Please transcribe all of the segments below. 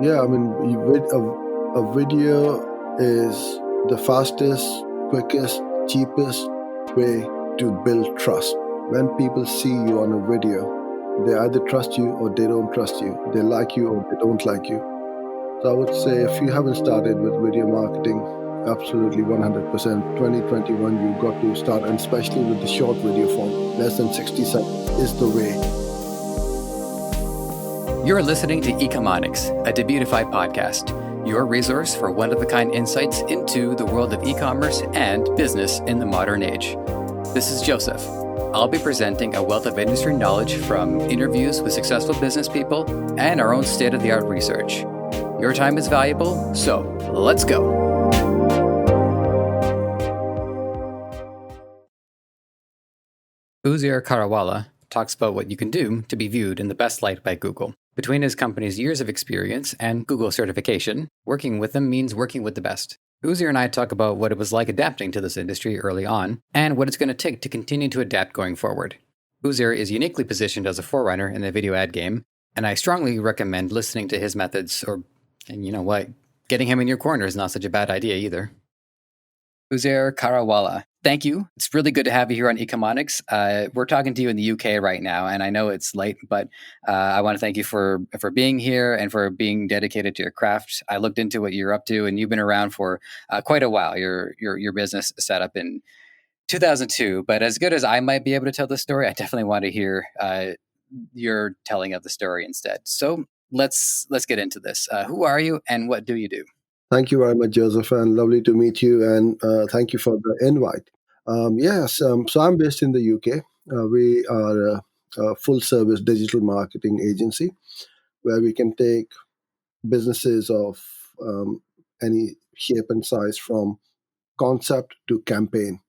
Yeah, I mean, a video is the fastest, quickest, cheapest way to build trust. When people see you on a video, they either trust you or they don't trust you. They like you or they don't like you. So I would say if you haven't started with video marketing, absolutely 100%, 2021, you've got to start, and especially with the short video form, less than 60 seconds is the way. You're listening to Ecomonics, a Debutify podcast, your resource for one-of-a-kind insights into the world of e-commerce and business in the modern age. This is Joseph. I'll be presenting a wealth of industry knowledge from interviews with successful business people and our own state-of-the-art research. Your time is valuable, so let's go. Uzair Kharawala talks about what you can do to be viewed in the best light by Google. Between his company's years of experience and Google certification, working with them means working with the best. Uzair and I talk about what it was like adapting to this industry early on, and what it's going to take to continue to adapt going forward. Uzair is uniquely positioned as a forerunner in the video ad game, and I strongly recommend listening to his methods, and you know what, getting him in your corner is not such a bad idea either. Uzair Kharawala, thank you. It's really good to have you here on Ecomonics. We're talking to you in the UK right now, and I know it's late, but I want to thank you for being here and for being dedicated to your craft. I looked into what you're up to, and you've been around for quite a while. Your business set up in 2002, but as good as I might be able to tell the story, I definitely want to hear your telling of the story instead. So let's get into this. Who are you, and what do you do? Thank you very much, Joseph, and lovely to meet you. And thank you for the invite. So I'm based in the UK. We are a full-service digital marketing agency where we can take businesses of any shape and size from concept to campaign.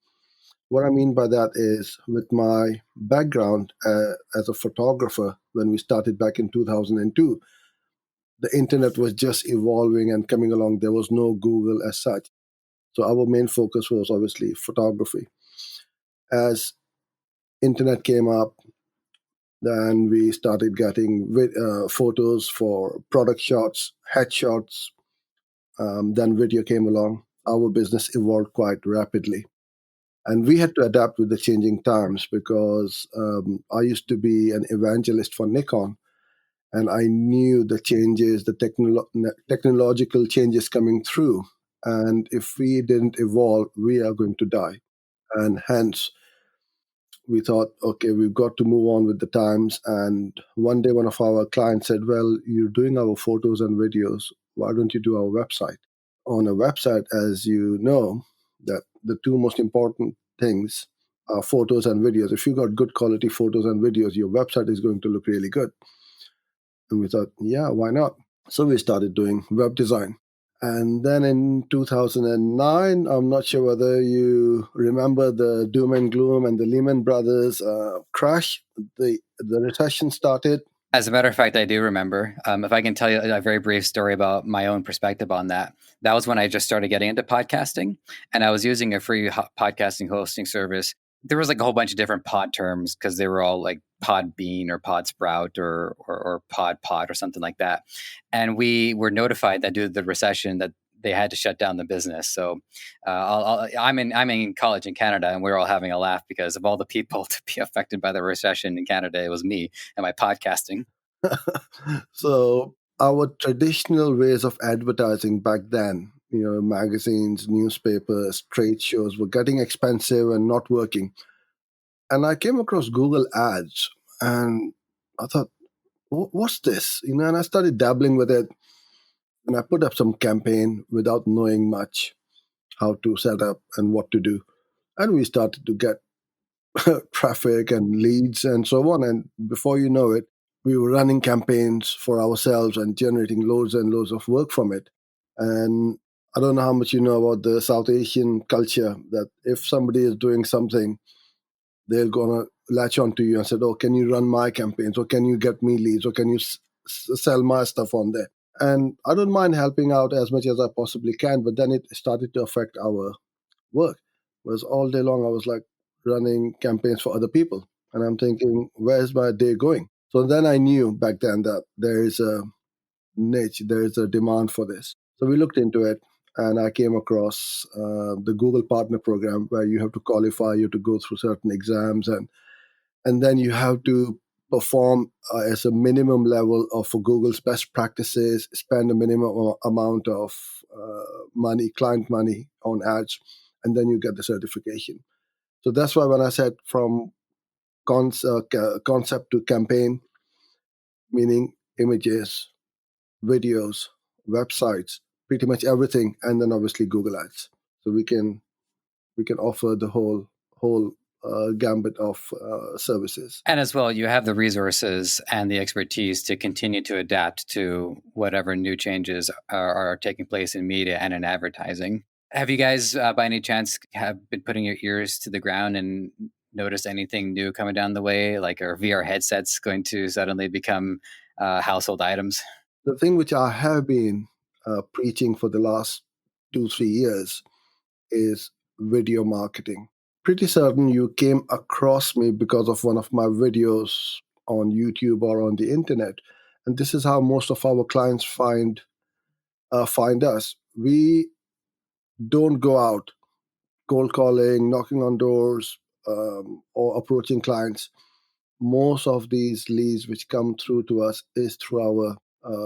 What I mean by that is, with my background as a photographer, when we started back in 2002, the internet was just evolving and coming along. There was no Google as such. So our main focus was obviously photography. As internet came up, then we started getting photos for product shots, headshots. Then video came along. Our business evolved quite rapidly. And we had to adapt with the changing times because I used to be an evangelist for Nikon. And I knew the changes, the technological changes coming through. And if we didn't evolve, we are going to die. And hence, we thought, okay, we've got to move on with the times. And one day, one of our clients said, well, you're doing our photos and videos. Why don't you do our website? On a website, as you know, that the two most important things are photos and videos. If you got good quality photos and videos, your website is going to look really good. And we thought, yeah, why not? So we started doing web design. And then in 2009, I'm not sure whether you remember the doom and gloom and the Lehman Brothers crash. The recession started. As a matter of fact, I do remember. If I can tell you a very brief story about my own perspective on that. That was when I just started getting into podcasting, and I was using a free podcasting hosting service. There was like a whole bunch of different pod terms because they were all like Podbean or Podsprout or Pod or something like that. And we were notified that due to the recession that they had to shut down the business. So I'm in college in Canada, and we're all having a laugh because of all the people to be affected by the recession in Canada. It was me and my podcasting. So our traditional ways of advertising back then, magazines, newspapers, trade shows were getting expensive and not working. And I came across Google Ads, and I thought, what's this? And I started dabbling with it, and I put up some campaign without knowing much how to set up and what to do. And we started to get traffic and leads and so on. And before you know it, we were running campaigns for ourselves and generating loads and loads of work from it. And I don't know how much you know about the South Asian culture, that if somebody is doing something, they're going to latch onto you and say, oh, can you run my campaigns? Or can you get me leads? Or can you sell my stuff on there? And I don't mind helping out as much as I possibly can. But then it started to affect our work. Because all day long, I was like running campaigns for other people. And I'm thinking, where's my day going? So then I knew back then that there is a niche. There is a demand for this. So we looked into it, and I came across the Google Partner Program, where you have to qualify, you have to go through certain exams, and then you have to perform as a minimum level of for Google's best practices, spend a minimum amount of money, client money on ads, and then you get the certification. So that's why when I said from concept to campaign, meaning images, videos, websites, pretty much everything, and then obviously Google Ads. So we can offer the whole gambit of services. And as well, you have the resources and the expertise to continue to adapt to whatever new changes are taking place in media and in advertising. Have you guys, by any chance, have been putting your ears to the ground and noticed anything new coming down the way? Like, are VR headsets going to suddenly become household items? The thing which I have been preaching for the last 2-3 years is video marketing. Pretty certain you came across me because of one of my videos on YouTube or on the internet, and this is how most of our clients find us. We don't go out cold calling, knocking on doors, or approaching clients. Most of these leads which come through to us is through our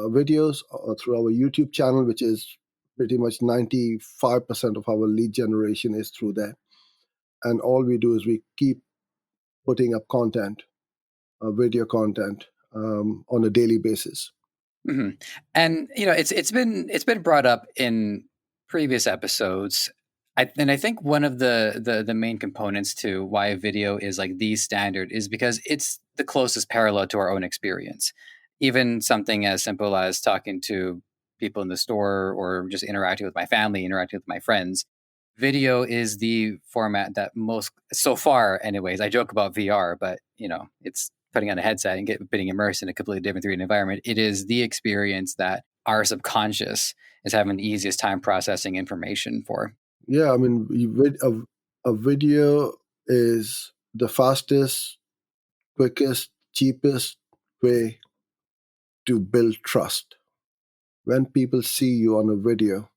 videos or through our YouTube channel, which is pretty much 95% of our lead generation is through there. And all we do is we keep putting up content, video content, on a daily basis. Mm-hmm. And it's been brought up in previous episodes. I think one of the main components to why video is like the standard is because it's the closest parallel to our own experience. Even something as simple as talking to people in the store or just interacting with my family, interacting with my friends. Video is the format that most, so far anyways, I joke about VR, but it's putting on a headset and getting immersed in a completely different 3D environment. It is the experience that our subconscious is having the easiest time processing information for. Yeah, I mean, a video is the fastest, quickest, cheapest way to build trust. When people see you on a video,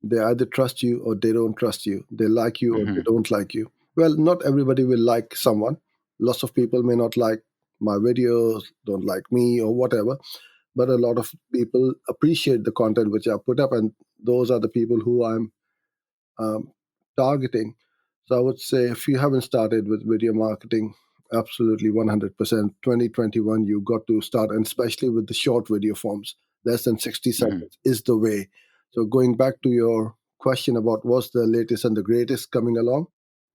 they either trust you or they don't trust you. They like you or they don't like you. Well, not everybody will like someone. Lots of people may not like my videos, don't like me or whatever. But a lot of people appreciate the content which I put up, and those are the people who I'm um, targeting. So I would say if you haven't started with video marketing, absolutely 100%, 2021, you got to start, and especially with the short video forms, less than 60 seconds is the way. So going back to your question about what's the latest and the greatest coming along,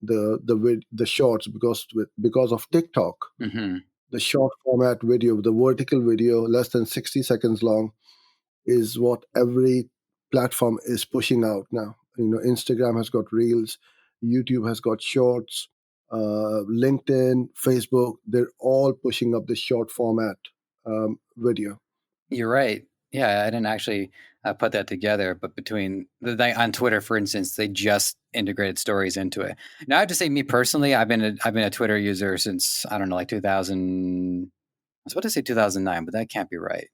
the shorts, because of TikTok, the short format video, the vertical video, less than 60 seconds long, is what every platform is pushing out now. Instagram has got Reels, YouTube has got Shorts, LinkedIn, Facebook. They're all pushing up the short format video. You're right. Yeah, I didn't actually put that together, but on Twitter, for instance, they just integrated stories into it. Now, I have to say, me personally, I've been a Twitter user since, I don't know, like 2000. I was about to say 2009, but that can't be right.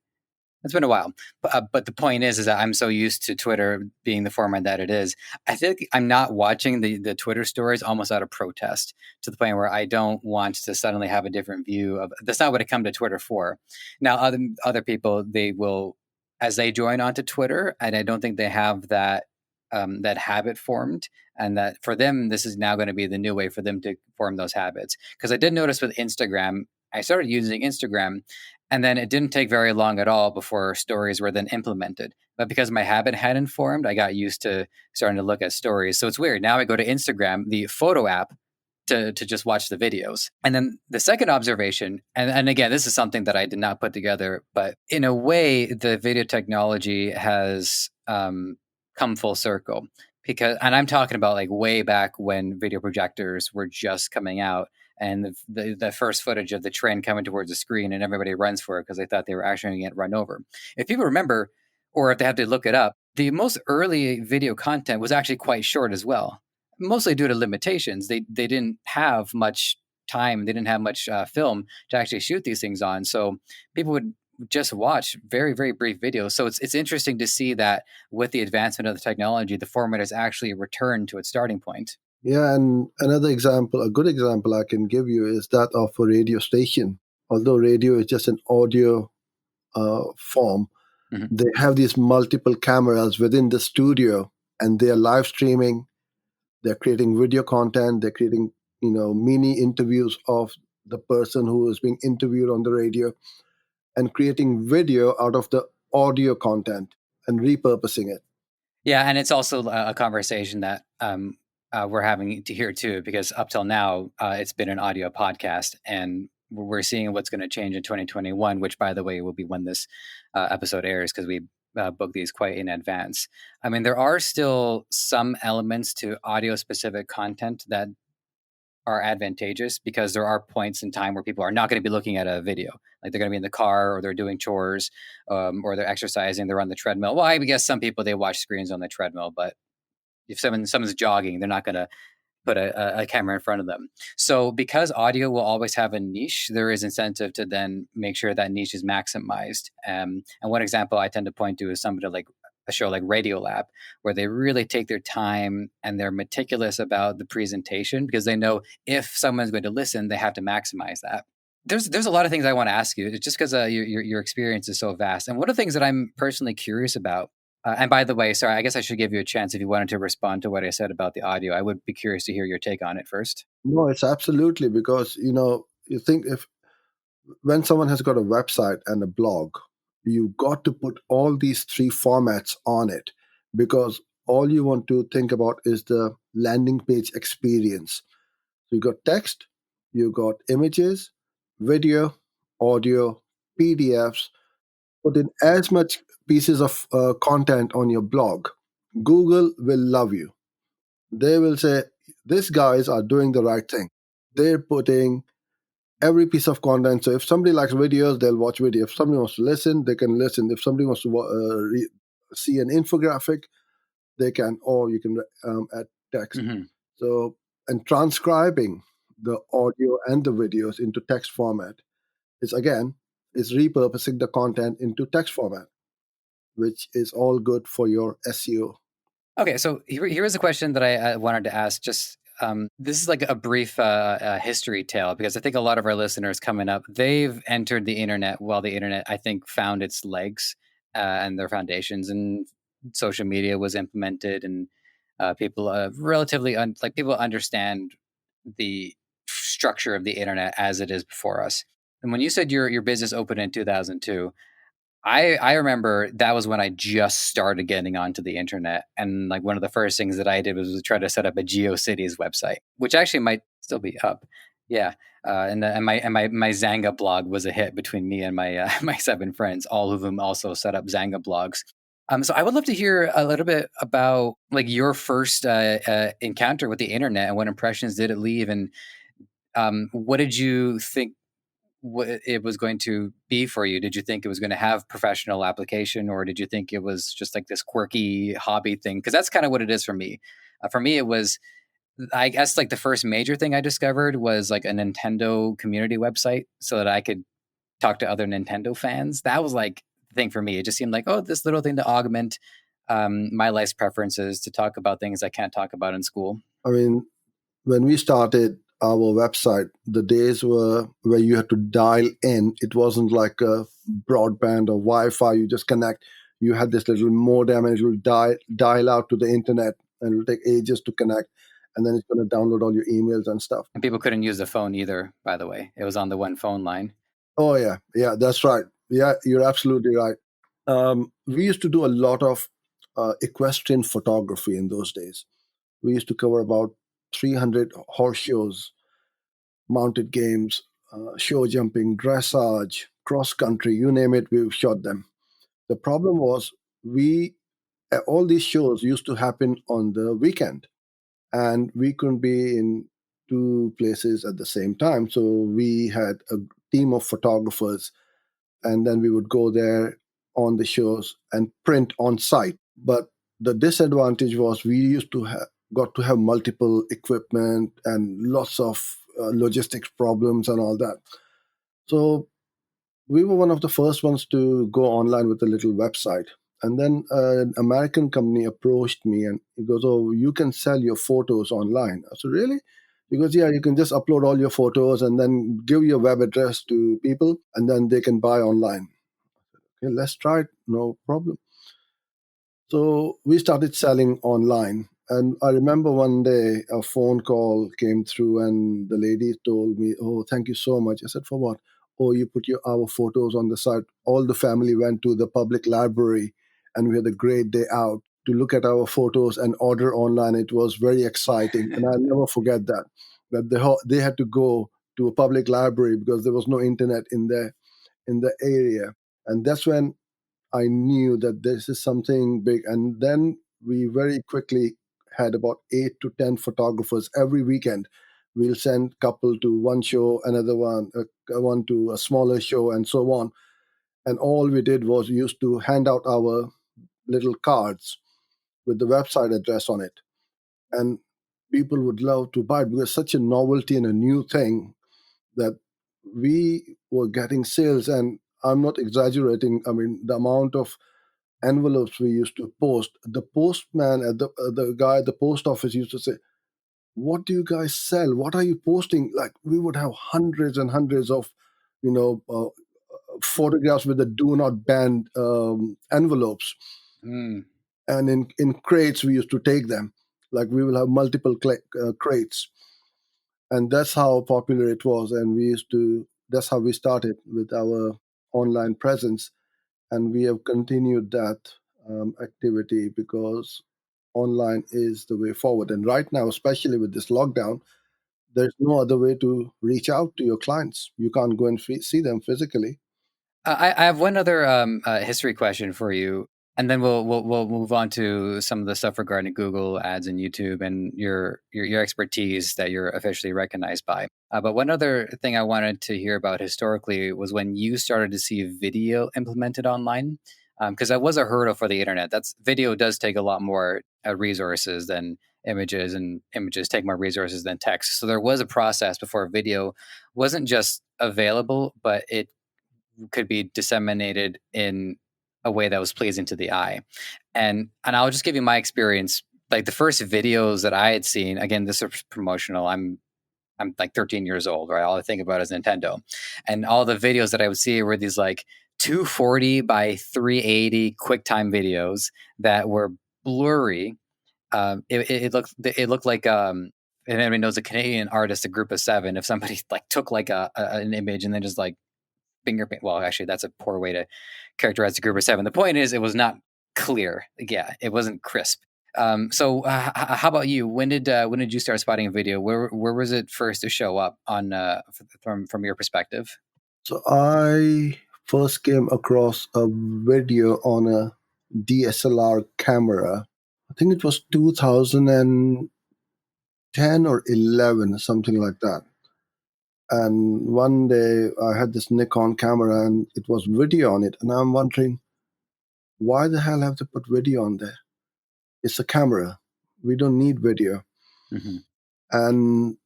It's been a while, but the point is that I'm so used to Twitter being the format that it is. I think I'm not watching the Twitter stories almost out of protest, to the point where I don't want to suddenly have a different view of. That's not what I come to Twitter for. Now, other people, they will, as they join onto Twitter, and I don't think they have that habit formed, and that for them, this is now going to be the new way for them to form those habits. Because I did notice with Instagram, I started using Instagram, and then it didn't take very long at all before stories were then implemented. But because my habit hadn't formed, I got used to starting to look at stories. So it's weird. Now I go to Instagram, the photo app, to just watch the videos. And then the second observation, and again, this is something that I did not put together, but in a way, the video technology has come full circle. And I'm talking about like way back when video projectors were just coming out, and the first footage of the train coming towards the screen, and everybody runs for it because they thought they were actually going to get run over. If people remember, or if they have to look it up, the most early video content was actually quite short as well, mostly due to limitations. They didn't have much time, they didn't have much film to actually shoot these things on. So people would just watch very, very brief videos. So it's interesting to see that with the advancement of the technology, the format has actually returned to its starting point. Yeah, and another example, a good example I can give you is that of a radio station. Although radio is just an audio form, Mhm. they have these multiple cameras within the studio, and they are live streaming. They're creating video content. They're creating, mini interviews of the person who is being interviewed on the radio, and creating video out of the audio content and repurposing it. Yeah, and it's also a conversation that we're having to hear too, because up till now, it's been an audio podcast, and we're seeing what's going to change in 2021, which, by the way, will be when this episode airs, because we booked these quite in advance. I mean, there are still some elements to audio-specific content that are advantageous, because there are points in time where people are not going to be looking at a video. Like they're going to be in the car, or they're doing chores, or they're exercising, they're on the treadmill. Well, I guess some people, they watch screens on the treadmill, but if someone's jogging, they're not going to put a camera in front of them. So because audio will always have a niche, there is incentive to then make sure that niche is maximized. And one example I tend to point to is somebody like a show like Radiolab, where they really take their time and they're meticulous about the presentation, because they know if someone's going to listen, they have to maximize that. There's a lot of things I want to ask you, just because your experience is so vast. And one of the things that I'm personally curious about, and by the way, sorry, I guess I should give you a chance if you wanted to respond to what I said about the audio. I would be curious to hear your take on it first. No, it's absolutely because, you think if when someone has got a website and a blog, you got to put all these three formats on it, because all you want to think about is the landing page experience. So you got text, you got images, video, audio, PDFs. Put in as much pieces of content on your blog. Google will love you. They will say, these guys are doing the right thing. They're putting every piece of content. So if somebody likes videos, they'll watch video. If somebody wants to listen, they can listen. If somebody wants to see an infographic, they can, or you can add text. Mm-hmm. So, and transcribing the audio and the videos into text format is repurposing the content into text format, which is all good for your SEO. Okay, so here is a question that I wanted to ask. Just this is like a brief history tale, because I think a lot of our listeners coming up, they've entered the internet while the internet, I think, found its legs and their foundations, and social media was implemented, and people relatively like people understand the structure of the internet as it is before us. And when you said your business opened in 2002, I remember that was when I just started getting onto the internet, and like one of the first things that I did was try to set up a GeoCities website, which actually might still be up. Yeah, and my Zanga blog was a hit between me and my my 7 friends, all of whom also set up Zanga blogs. So I would love to hear a little bit about like your first encounter with the internet, and what impressions did it leave, and what did you think what it was going to be for you? Did you think it was going to have professional application, or did you think it was just like this quirky hobby thing? Because that's kind of what it is for me. For me, it was, I guess, like the first major thing I discovered was like a Nintendo community website, so that I could talk to other Nintendo fans. That was like the thing for me. It just seemed like, oh, this little thing to augment my life's preferences, to talk about things I can't talk about in school. I mean, when we started our website, the days were where you had to dial in. It wasn't like a broadband or Wi-Fi. You just connect. You had this little modem, and it will dial out to the internet, and it will take ages to connect, and then it's going to download all your emails and stuff. And people couldn't use the phone either, by the way. It was on the one phone line. Oh yeah, that's right. Yeah, you're absolutely right. We used to do a lot of equestrian photography in those days. We used to cover about 300 horse shows, mounted games, show jumping, dressage, cross country, you name it, we've shot them. The problem was we all these shows used to happen on the weekend, and we couldn't be in two places at the same time. So we had a team of photographers, and then we would go there on the shows and print on site. But the disadvantage was we used to have got to have multiple equipment and lots of logistics problems and all that. So we were one of the first ones to go online with a little website. And then an American company approached me and he goes, "Oh, you can sell your photos online." I said, "Really?" He goes, "Yeah, you can just upload all your photos and then give your web address to people and then they can buy online." Okay, let's try it. No problem. So we started selling online. And I remember one day a phone call came through and the lady told me, "Oh, thank you so much." I said, "For what?" "Oh, you put our photos on the site. All the family went to the public library and we had a great day out to look at our photos and order online. It was very exciting." And I'll never forget that, that they had to go to a public library because there was no internet in the area. And that's when I knew that this is something big. And then we very quickly had about 8 to 10 photographers every weekend. We'll send couple to one show, another one to a smaller show, and so on. And all we did was we used to hand out our little cards with the website address on it, and people would love to buy it because it's such a novelty and a new thing that we were getting sales. And I'm not exaggerating. I mean, the amount of envelopes we used to post. The postman at the guy at the post office used to say, "What do you guys sell? What are you posting?" Like we would have hundreds and hundreds of, you know, photographs with the "do not ban" envelopes, Mm. and in crates we used to take them. Like we will have multiple crates, and that's how popular it was. And we used to. That's how we started with our online presence, and we have continued that activity because online is the way forward. And right now, especially with this lockdown, there's no other way to reach out to your clients. You can't go and see them physically. I have one other history question for you, and then we'll move on to some of the stuff regarding Google Ads and YouTube and your expertise that you're officially recognized by. But one other thing I wanted to hear about historically was when you started to see video implemented online, because that was a hurdle for the internet. That's video does take a lot more resources than images, and images take more resources than text. So there was a process before video wasn't just available, but it could be disseminated in a way that was pleasing to the eye. And I'll just give you my experience. Like the first videos that I had seen, again, this is promotional. I'm like 13 years old, right? All I think about is Nintendo. And all the videos that I would see were these like 240 by 380 QuickTime videos that were blurry. It looked like and everybody knows a Canadian artist, a group of seven. If somebody like took like an image and then just like fingerprint. Well, actually, that's a poor way to characterize the group of seven. The point is, it was not clear. Yeah, it wasn't crisp. How about you? When did you start spotting a video? Where was it first to show up on from your perspective? So I first came across a video on a DSLR camera. I think it was 2010 or 11, something like that. And one day I had this Nikon camera and it was video on it. And I'm wondering, why the hell have to put video on there? It's a camera. We don't need video. Mm-hmm. And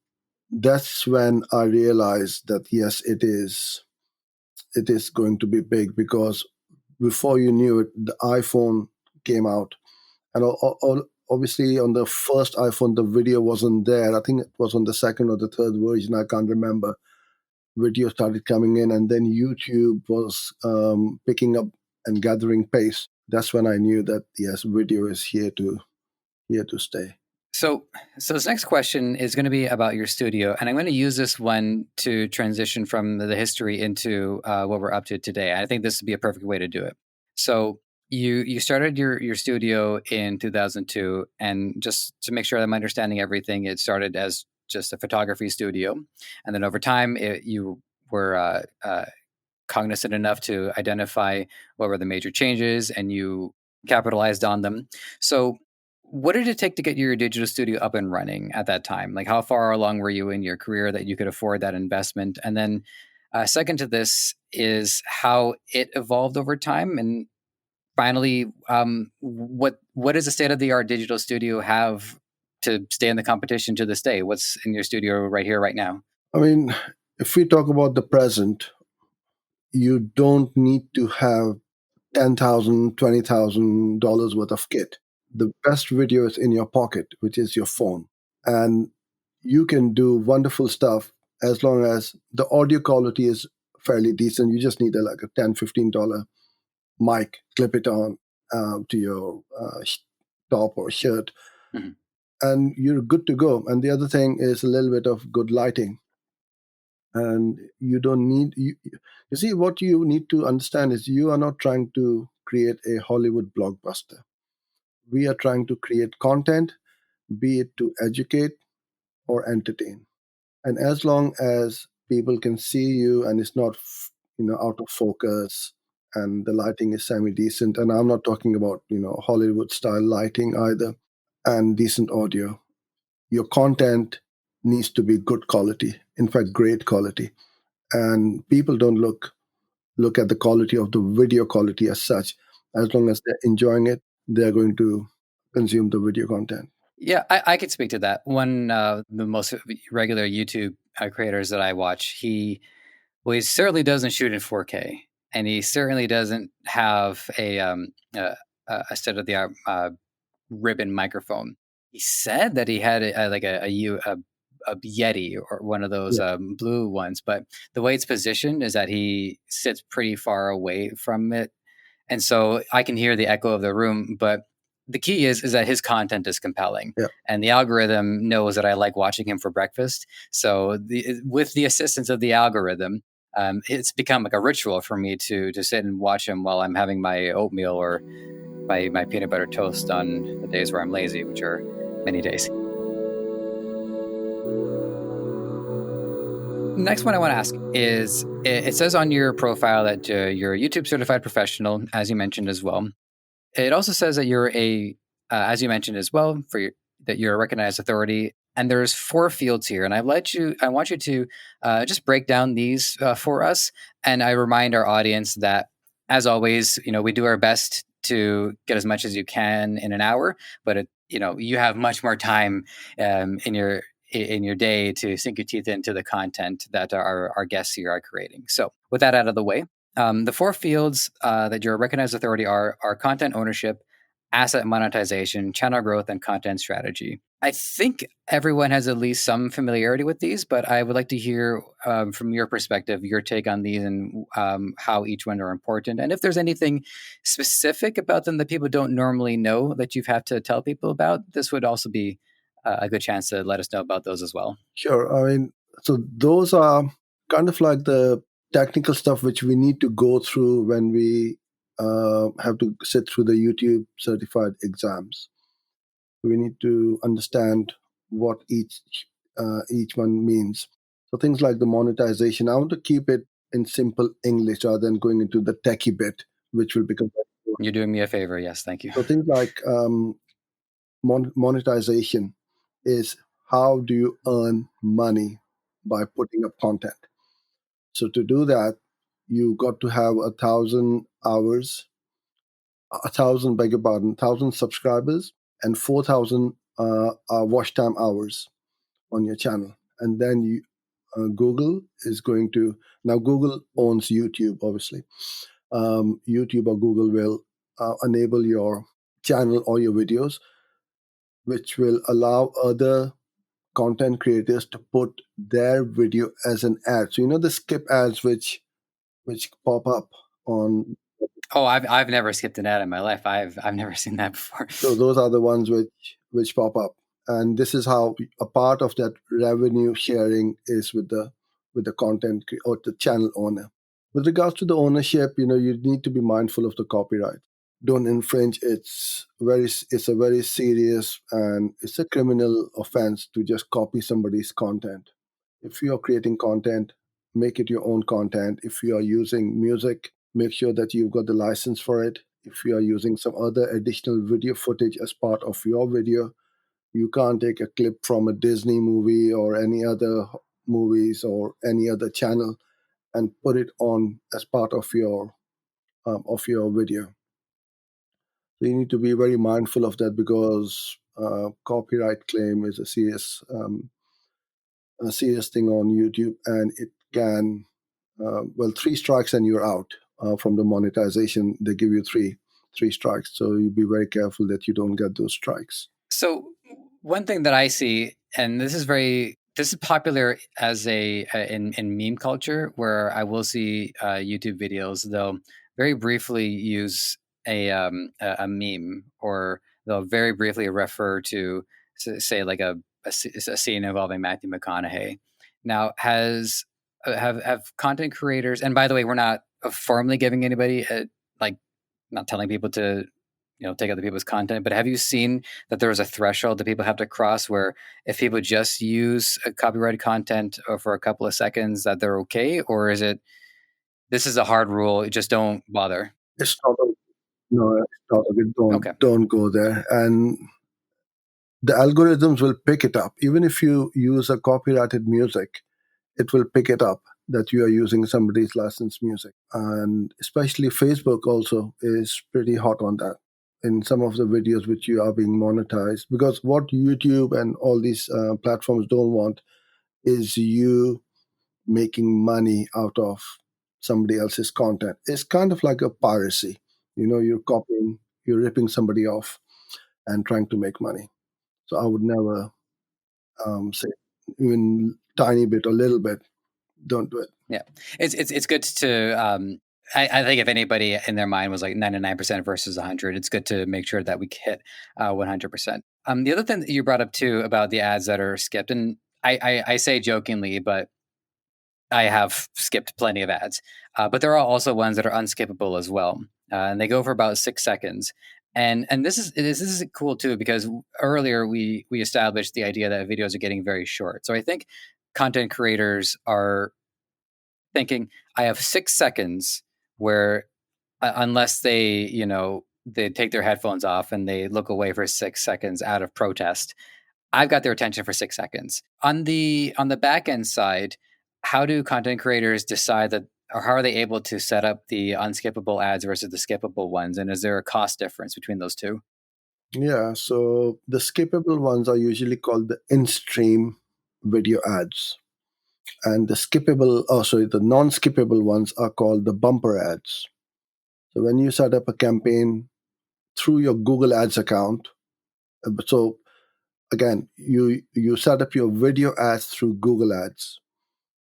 that's when I realized that yes, it is going to be big because before you knew it, the iPhone came out. And obviously on the first iPhone, the video wasn't there. I think it was on the second or the third version. I can't remember. Video started coming in, and then YouTube was picking up and gathering pace. That's when I knew that yes, video is here to stay. So, so this next question is going to be about your studio, and I'm going to use this one to transition from the history into what we're up to today. I think this would be a perfect way to do it. So, you started your studio in 2002, and just to make sure I'm understanding everything, it started as just a photography studio, and then over time, you were cognizant enough to identify what were the major changes, and you capitalized on them. So what did it take to get your digital studio up and running at that time? Like, how far along were you in your career that you could afford that investment? And then, second to this is how it evolved over time. And finally, what does a state of the art digital studio have to stay in the competition to this day? What's in your studio right here, right now? I mean, if we talk about the present, you don't need to have $10,000, $20,000 worth of kit. The best video is in your pocket, which is your phone. And you can do wonderful stuff as long as the audio quality is fairly decent. You just need like a $10, $15 mic, clip it on to your top or shirt, Mhm. and you're good to go. And the other thing is a little bit of good lighting. And you don't need, you see, what you need to understand is you are not trying to create a Hollywood blockbuster. We are trying to create content, be it to educate or entertain. And as long as people can see you and it's not, out of focus, and the lighting is semi decent, and I'm not talking about, Hollywood style lighting either, and decent audio, your content needs to be good quality, in fact, great quality. And people don't look at the quality of the video quality as such. As long as they're enjoying it, they're going to consume the video content. Yeah, I could speak to that. One, the most regular YouTube creators that I watch, he certainly doesn't shoot in 4K, and he certainly doesn't have a state of the art ribbon microphone. He said that he had a Yeti or one of those Yeah, blue ones, but the way it's positioned is that he sits pretty far away from it, and so I can hear the echo of the room. But the key is that his content is compelling, yeah. and the algorithm knows that I like watching him for breakfast. So with the assistance of the algorithm, it's become like a ritual for me to sit and watch him while I'm having my oatmeal or my peanut butter toast on the days where I'm lazy, which are many days. Next one I want to ask is, it says on your profile that you're a YouTube certified professional, as you mentioned as well. It also says that you're as you mentioned as well, that you're a recognized authority. And there's 4 fields here, and I want you to just break down these for us. And I remind our audience that, as always, we do our best to get as much as you can in an hour, but you have much more time in your day to sink your teeth into the content that our guests here are creating. So, with that out of the way, the 4 fields that you're a recognized authority are content ownership, asset monetization, channel growth, and content strategy. I think everyone has at least some familiarity with these, but I would like to hear from your perspective, your take on these, and how each one are important. And if there's anything specific about them that people don't normally know that you've had to tell people about, this would also be a good chance to let us know about those as well. Sure. I mean, so those are kind of like the technical stuff which we need to go through when we have to sit through the YouTube certified exams. We need to understand what each one means. So things like the monetization, I want to keep it in simple English rather than going into the techie bit, which will become. You're doing me a favor. Yes, thank you. So things like monetization is how do you earn money by putting up content. So to do that, you got to have 1,000 hours, 1,000, beg your pardon, 1,000 subscribers and 4,000 watch time hours on your channel. And then Google is going to, now Google owns YouTube, obviously. YouTube or Google will enable your channel or your videos, which will allow other content creators to put their video as an ad. So the skip ads which pop up on. Oh, I've never skipped an ad in my life. I've never seen that before. So those are the ones which pop up, and this is how a part of that revenue sharing is with the or the channel owner. With regards to the ownership, you need to be mindful of the copyright. Don't infringe. It's a very serious, and it's a criminal offense to just copy somebody's content. If you are creating content, make it your own content. If you are using music, make sure that you've got the license for it. If you are using some other additional video footage as part of your video, you can't take a clip from a Disney movie or any other movies or any other channel and put it on as part of your video. So you need to be very mindful of that because copyright claim is a serious thing on YouTube, and it can well, three strikes and you're out from the monetization. They give you three strikes, so you be very careful that you don't get those strikes. So one thing that I see, and this is popular as in meme culture, where I will see YouTube videos. They'll very briefly use a meme, or they'll very briefly refer to say like a scene involving Matthew McConaughey. Now, have content creators, and by the way, we're not formally giving anybody like not telling people to take other people's content, but have you seen that there is a threshold that people have to cross where if people just use a copyrighted content for a couple of seconds that they're okay, or is it this is a hard rule, just don't bother? It's not a, no, it's not a, Okay. don't go there. And the algorithms will pick it up. Even if you use a copyrighted music, it will pick it up that you are using somebody's licensed music. And especially Facebook also is pretty hot on that in some of the videos which you are being monetized. Because what YouTube and all these platforms don't want is you making money out of somebody else's content. It's kind of like a piracy. You're copying, you're ripping somebody off and trying to make money. So I would never say even tiny bit or little bit, don't do it. Yeah, it's good to. I think if anybody in their mind was like 99% versus 100, it's good to make sure that we hit 100%. The other thing that you brought up too about the ads that are skipped, and I say jokingly, but I have skipped plenty of ads. But there are also ones that are unskippable as well, and they go for about 6 seconds. And this is cool too, because earlier we established the idea that videos are getting very short. So I think content creators are thinking, I have 6 seconds where unless they take their headphones off and they look away for 6 seconds out of protest, I've got their attention for 6 seconds. On the back end side, how do content creators decide that, or how are they able to set up the unskippable ads versus the skippable ones? And is there a cost difference between those two? Yeah, so the skippable ones are usually called the in-stream video ads. And the non-skippable ones are called the bumper ads. So when you set up a campaign through your Google Ads account, so again, you set up your video ads through Google Ads.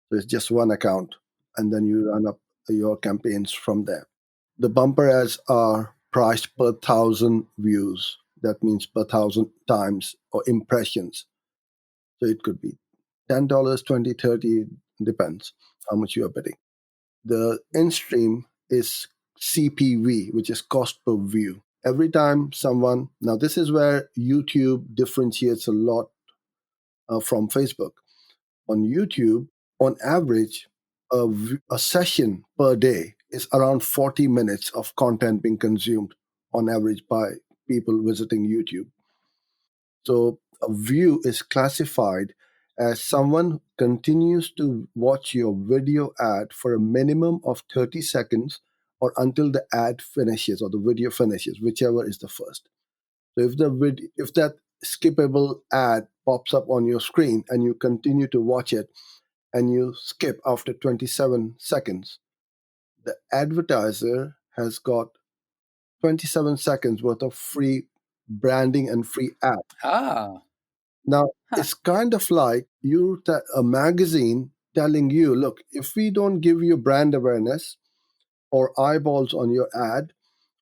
So it's just one account, and then you run up your campaigns from there. The bumper ads are priced per thousand views. That means per thousand times or impressions. So it could be $10, 20, 30, depends how much you are bidding. The in-stream is CPV, which is cost per view. Every time now this is where YouTube differentiates a lot from Facebook. On YouTube, on average, a session per day is around 40 minutes of content being consumed on average by people visiting YouTube. So a view is classified as someone continues to watch your video ad for a minimum of 30 seconds or until the ad finishes or the video finishes, whichever is the first. So if that skippable ad pops up on your screen and you continue to watch it and you skip after 27 seconds, the advertiser has got 27 seconds worth of free branding and free ad. Ah, Now, huh. it's kind of like a magazine telling you, look, if we don't give you brand awareness or eyeballs on your ad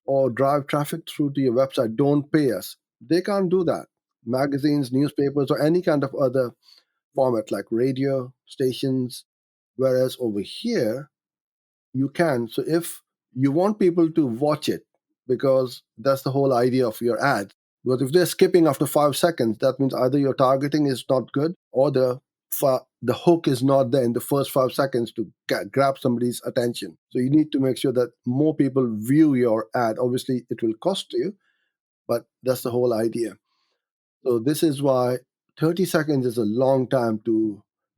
or drive traffic through to your website, don't pay us. They can't do that. Magazines, newspapers, or any kind of other format like radio stations. Whereas over here, you can. So if you want people to watch it, because that's the whole idea of your ad. But if they're skipping after 5 seconds, that means either your targeting is not good or the hook is not there in the first 5 seconds to grab somebody's attention. So you need to make sure that more people view your ad. Obviously, it will cost you, but that's the whole idea. So this is why 30 seconds is a long time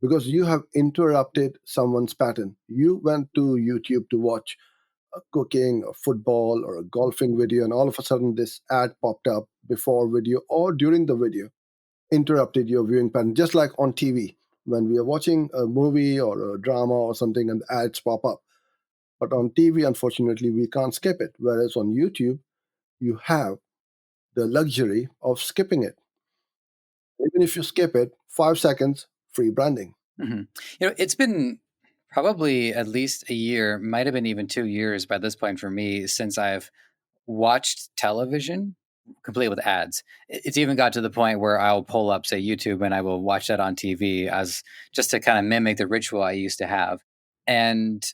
because you have interrupted someone's pattern. You went to YouTube to watch a cooking, a football, or a golfing video, and all of a sudden this ad popped up before video or during the video, interrupted your viewing pattern, just like on TV. when we are watching a movie or a drama or something and ads pop up. But on TV, unfortunately, we can't skip it. Whereas on YouTube, you have the luxury of skipping it. Even if you skip it, 5 seconds, free branding. Mhm. It's been probably at least a year, might have been even 2 years by this point for me, since I've watched television complete with ads. It's even got to the point where I'll pull up, say, YouTube, and I will watch that on TV as just to kind of mimic the ritual I used to have. And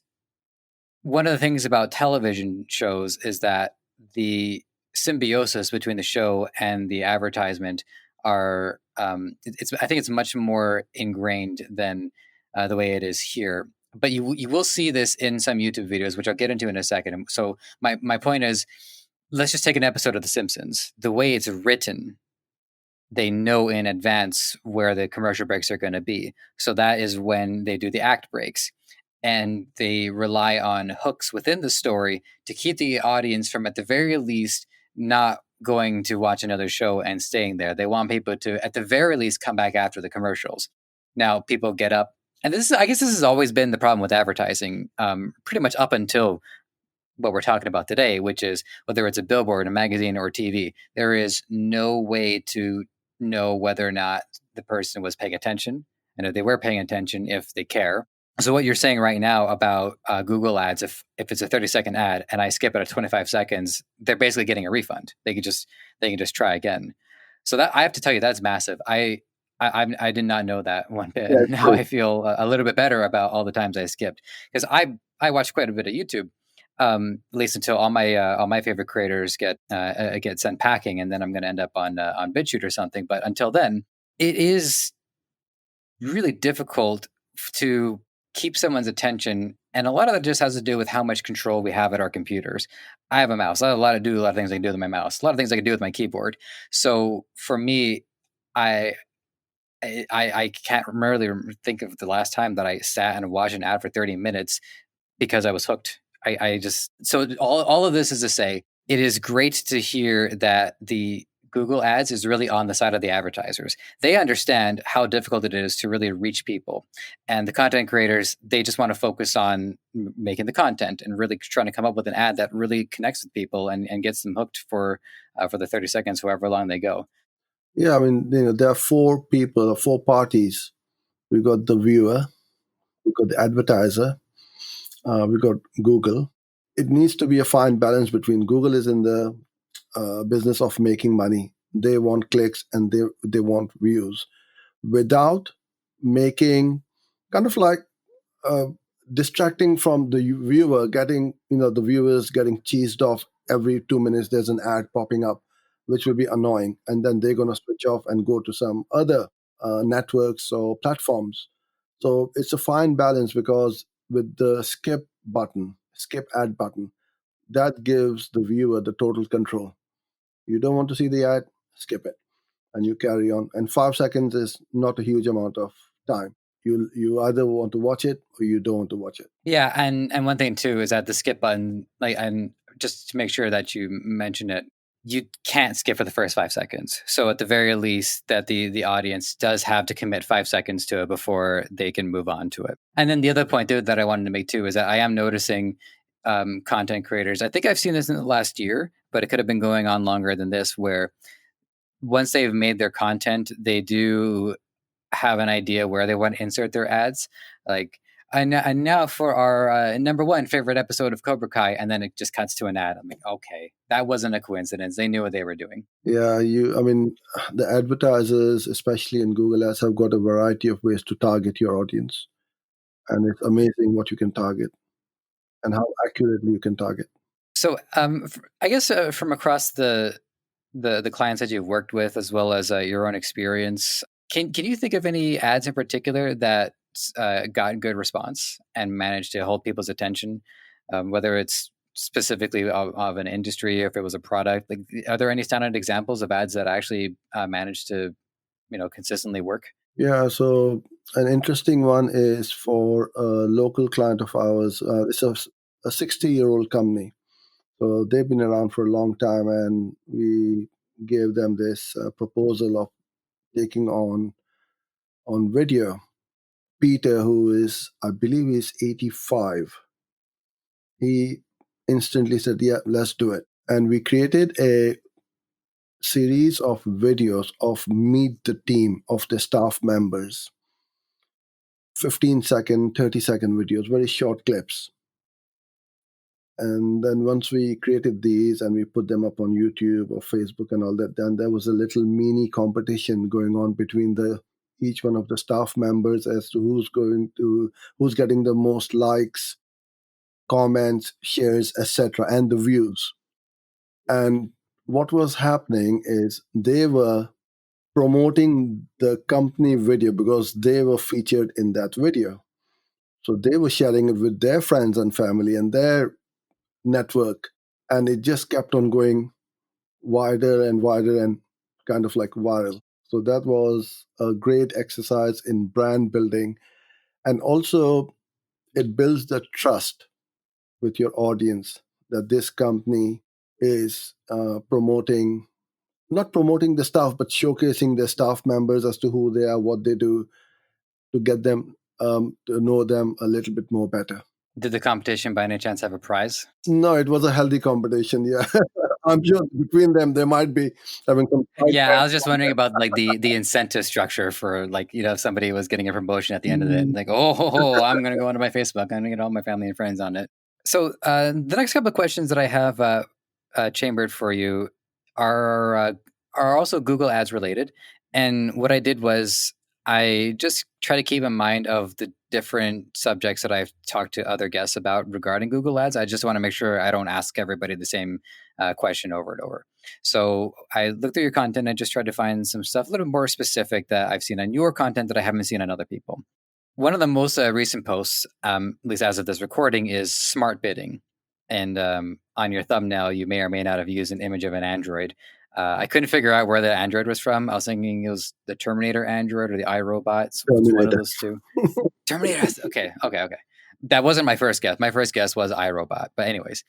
one of the things about television shows is that the symbiosis between the show and the advertisement are it's I think it's much more ingrained than the way it is here. But you will see this in some YouTube videos, which I'll get into in a second. So my point is, let's just take an episode of The Simpsons. The way it's written, they know in advance where the commercial breaks are going to be. So that is when they do the act breaks. And they rely on hooks within the story to keep the audience from, at the very least, not going to watch another show and staying there. They want people to, at the very least, come back after the commercials. Now, people get up. And I guess this has always been the problem with advertising, pretty much up until what we're talking about today, which is whether it's a billboard, a magazine, or TV, there is no way to know whether or not the person was paying attention. And if they were paying attention, if they care. So what you're saying right now about Google ads, if it's a 30-second ad and I skip it at 25 seconds, they're basically getting a refund. They can just try again. So that, I have to tell you, that's massive. I did not know that one bit, Yeah, and it's now true. I feel a little bit better about all the times I skipped, because I watch quite a bit of YouTube, at least until all my favorite creators get sent packing, and then I'm going to end up on BitChute or something. But until then, it is really difficult to keep someone's attention, and a lot of that just has to do with how much control we have at our computers. I have a mouse. I have a lot of things I can do with my mouse. A lot of things I can do with my keyboard. So for me, I I can't really think of the last time that I sat and watched an ad for 30 minutes because I was hooked. I just, so all of this is to say, it is great to hear that the Google ads is really on the side of the advertisers. They understand how difficult it is to really reach people. And the content creators, they just want to focus on making the content and really trying to come up with an ad that really connects with people and gets them hooked for the 30 seconds, however long they go. Yeah, I mean, there are four people, or four parties. We got the viewer, we got the advertiser, we got Google. It needs to be a fine balance between Google is in the business of making money. They want clicks and they want views without making kind of like uh, distracting from the viewer, getting the viewers getting cheesed off every 2 minutes. There's an ad popping up, which will be annoying, and then they're gonna switch off and go to some other networks or platforms. So it's a fine balance because with the skip ad button, that gives the viewer the total control. You don't want to see the ad, skip it, and you carry on. And 5 seconds is not a huge amount of time. You either want to watch it or you don't want to watch it. Yeah, and one thing too is that the skip button, like, and just to make sure that you mention it, you can't skip for the first 5 seconds. So at the very least, that the audience does have to commit 5 seconds to it before they can move on to it. And then the other point that I wanted to make too is that I am noticing content creators. I think I've seen this in the last year, but it could have been going on longer than this, where once they've made their content, they do have an idea where they want to insert their ads. Like, and now for our number one favorite episode of Cobra Kai, and then it just cuts to an ad. I'm like, okay, that wasn't a coincidence. They knew what they were doing. Yeah, I mean, the advertisers, especially in Google Ads, have got a variety of ways to target your audience. And it's amazing what you can target and how accurately you can target. So, I guess from across the clients that you've worked with, as well as your own experience, can you think of any ads in particular that got good response and managed to hold people's attention, whether it's specifically of an industry or if it was a product? Like, are there any standard examples of ads that actually managed to consistently work? Yeah, so an interesting one is for a local client of ours. It's a 60-year-old company. So they've been around for a long time, and we gave them this proposal of taking on video. Peter, who is, I believe, he's 85, he instantly said, "Yeah, let's do it." And we created a series of videos of meet the team of the staff members, 15-second, 30-second videos, very short clips. And then once we created these and we put them up on YouTube or Facebook and all that, then there was a little mini competition going on between the each one of the staff members as to who's getting the most likes, comments, shares, etc., and the views. And what was happening is they were promoting the company video because they were featured in that video. So they were sharing it with their friends and family and their network. And it just kept on going wider and wider and kind of like viral. So that was a great exercise in brand building. And also, it builds the trust with your audience that this company is not promoting the staff, but showcasing their staff members as to who they are, what they do, to get them to know them a little bit more better. Did the competition by any chance have a prize? No, it was a healthy competition. Yeah, I'm sure between them they might be having some. Yeah, I was just wondering about like the incentive structure for like, you know, if somebody was getting a promotion at the end of it, like, I'm going to go onto my Facebook, I'm going to get all my family and friends on it. So the next couple of questions that I have chambered for you are also Google Ads related. And what I did was I just try to keep in mind of the different subjects that I've talked to other guests about regarding Google Ads. I just want to make sure I don't ask everybody the same question over and over. So I looked through your content and just tried to find some stuff a little more specific that I've seen on your content that I haven't seen on other people. One of the most recent posts, at least as of this recording, is smart bidding. And on your thumbnail, you may or may not have used an image of an Android. I couldn't figure out where the Android was from. I was thinking it was the Terminator Android or the iRobot. So it's one of those two. Terminator. Okay. That wasn't my first guess. My first guess was iRobot. But anyways,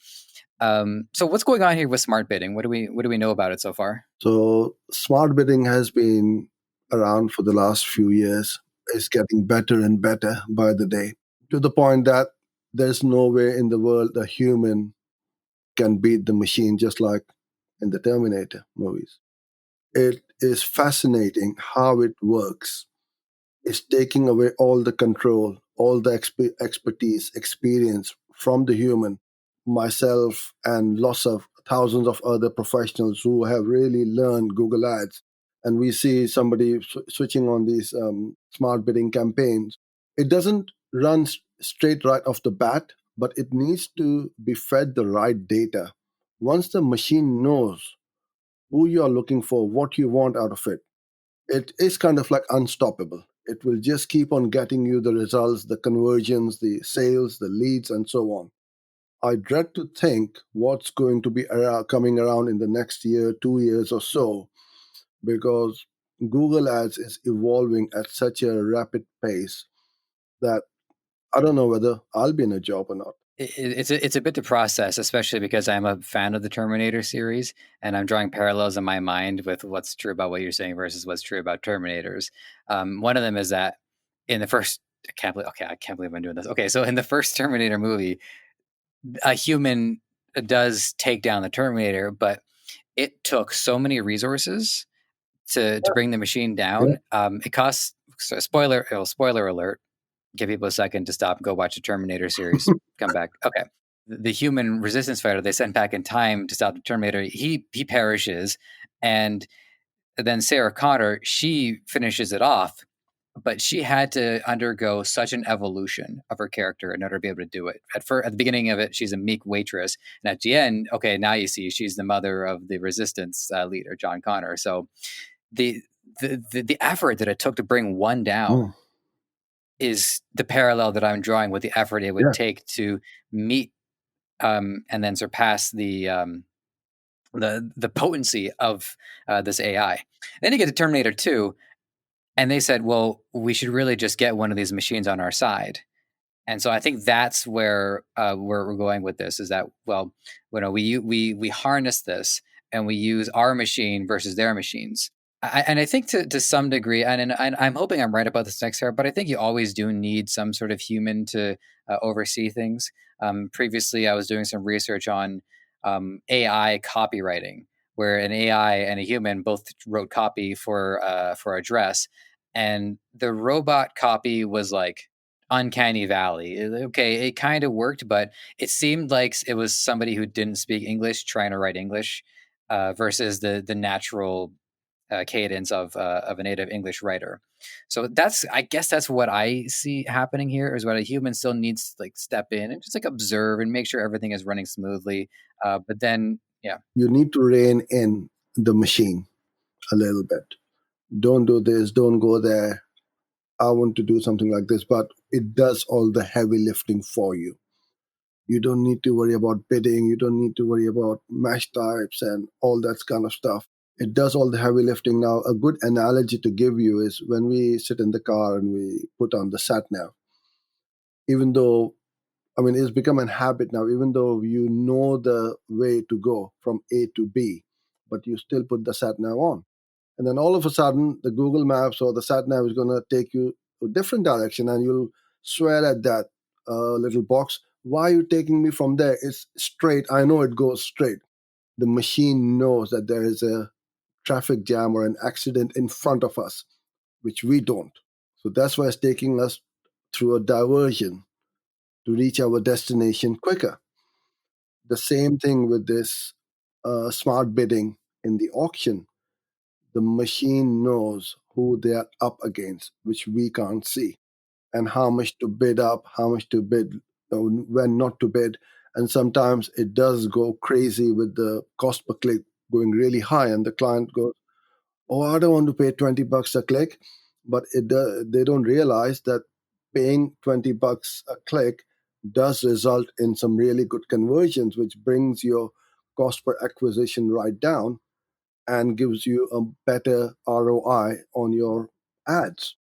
so what's going on here with smart bidding? What do we know about it so far? So smart bidding has been around for the last few years. It's getting better and better by the day, to the point that there's no way in the world a human can beat the machine, just like in the Terminator movies. It is fascinating how it works. It's taking away all the control, all the expertise, experience from the human. Myself and lots of thousands of other professionals who have really learned Google Ads, and we see somebody switching on these smart bidding campaigns. It doesn't run straight right off the bat, but it needs to be fed the right data. Once the machine knows who you are looking for, what you want out of it, it is kind of like unstoppable. It will just keep on getting you the results, the conversions, the sales, the leads, and so on. I dread to think what's going to be coming around in the next year, 2 years or so, because Google Ads is evolving at such a rapid pace that I don't know whether I'll be in a job or not. It's a bit to process, especially because I'm a fan of the Terminator series, and I'm drawing parallels in my mind with what's true about what you're saying versus what's true about Terminators. One of them is that in the first, I can't believe I'm doing this. Okay, so in the first Terminator movie, a human does take down the Terminator, but it took so many resources to bring the machine down. It costs, spoiler alert, give people a second to stop and go watch the Terminator series. Come back. Okay. The human resistance fighter they sent back in time to stop the Terminator, he perishes. And then Sarah Connor, she finishes it off, but she had to undergo such an evolution of her character in order to be able to do it. At the beginning of it, she's a meek waitress. And at the end, okay, now you see she's the mother of the resistance leader, John Connor. So the effort that it took to bring one down is the parallel that I'm drawing with the effort it would take to meet and then surpass the potency of this AI. Then you get to Terminator 2, and they said, well, we should really just get one of these machines on our side. And so I think that's where we're going with this, is that, well, we harness this and we use our machine versus their machines. And I think to some degree, and I'm hoping I'm right about this next year, but I think you always do need some sort of human to oversee things. Previously, I was doing some research on AI copywriting, where an AI and a human both wrote copy for a dress, and the robot copy was like uncanny valley. Okay, it kind of worked, but it seemed like it was somebody who didn't speak English trying to write English versus the natural cadence of a native English writer. So that's, I guess that's what I see happening here, is what a human still needs to like step in and just like observe and make sure everything is running smoothly. But then, yeah. You need to rein in the machine a little bit. Don't do this, don't go there. I want to do something like this, but it does all the heavy lifting for you. You don't need to worry about bidding. You don't need to worry about mesh types and all that kind of stuff. It does all the heavy lifting. Now, a good analogy to give you is when we sit in the car and we put on the sat nav, even though, I mean, it's become a habit now, even though you know the way to go from A to B, but you still put the sat nav on. And then all of a sudden, the Google Maps or the sat nav is going to take you a different direction, and you'll swear at that little box. Why are you taking me from there? It's straight. I know it goes straight. The machine knows that there is a traffic jam or an accident in front of us, which we don't. So that's why it's taking us through a diversion to reach our destination quicker. The same thing with this smart bidding in the auction. The machine knows who they are up against, which we can't see, and how much to bid up, how much to bid, when not to bid. And sometimes it does go crazy with the cost per click going really high, and the client goes, "Oh, I don't want to pay $20 a click," but they don't realize that paying $20 a click does result in some really good conversions, which brings your cost per acquisition right down and gives you a better ROI on your ads.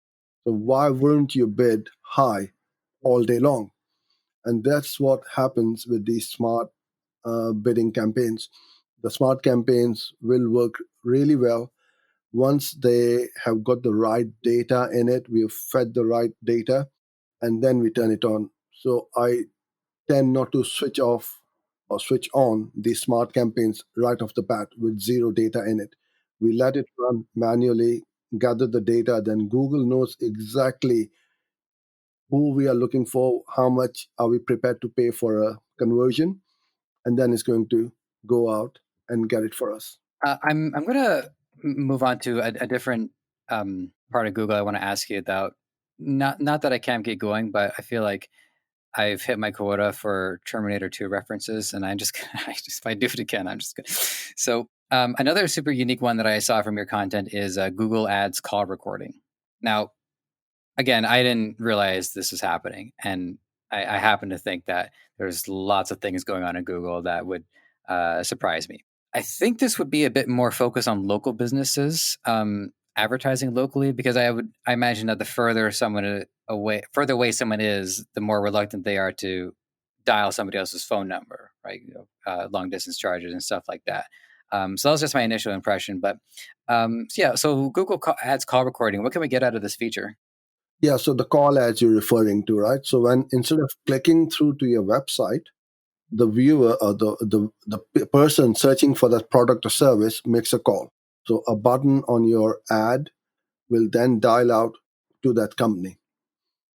So why wouldn't you bid high all day long? And that's what happens with these smart bidding campaigns. The smart campaigns will work really well once they have got the right data in it. We've fed the right data, and then we turn it on. So I tend not to switch off or switch on the smart campaigns right off the bat with zero data in it. We let it run manually, gather the data, then Google knows exactly who we are looking for, how much are we prepared to pay for a conversion, and then it's going to go out and get it for us. I'm gonna move on to a different part of Google. I want to ask you about, not that I can't get going, but I feel like I've hit my quota for Terminator 2 references, and if I do it again, I'm just gonna. So another super unique one that I saw from your content is Google Ads call recording. Now, again, I didn't realize this was happening, and I happen to think that there's lots of things going on in Google that would surprise me. I think this would be a bit more focused on local businesses advertising locally, because I imagine that the further away someone is, the more reluctant they are to dial somebody else's phone number, right? Long distance charges and stuff like that. So that was just my initial impression, but so yeah. So Google Ads call recording. What can we get out of this feature? Yeah, so the call ads you're referring to, right? So when instead of clicking through to your website, the viewer or the person searching for that product or service makes a call. So a button on your ad will then dial out to that company.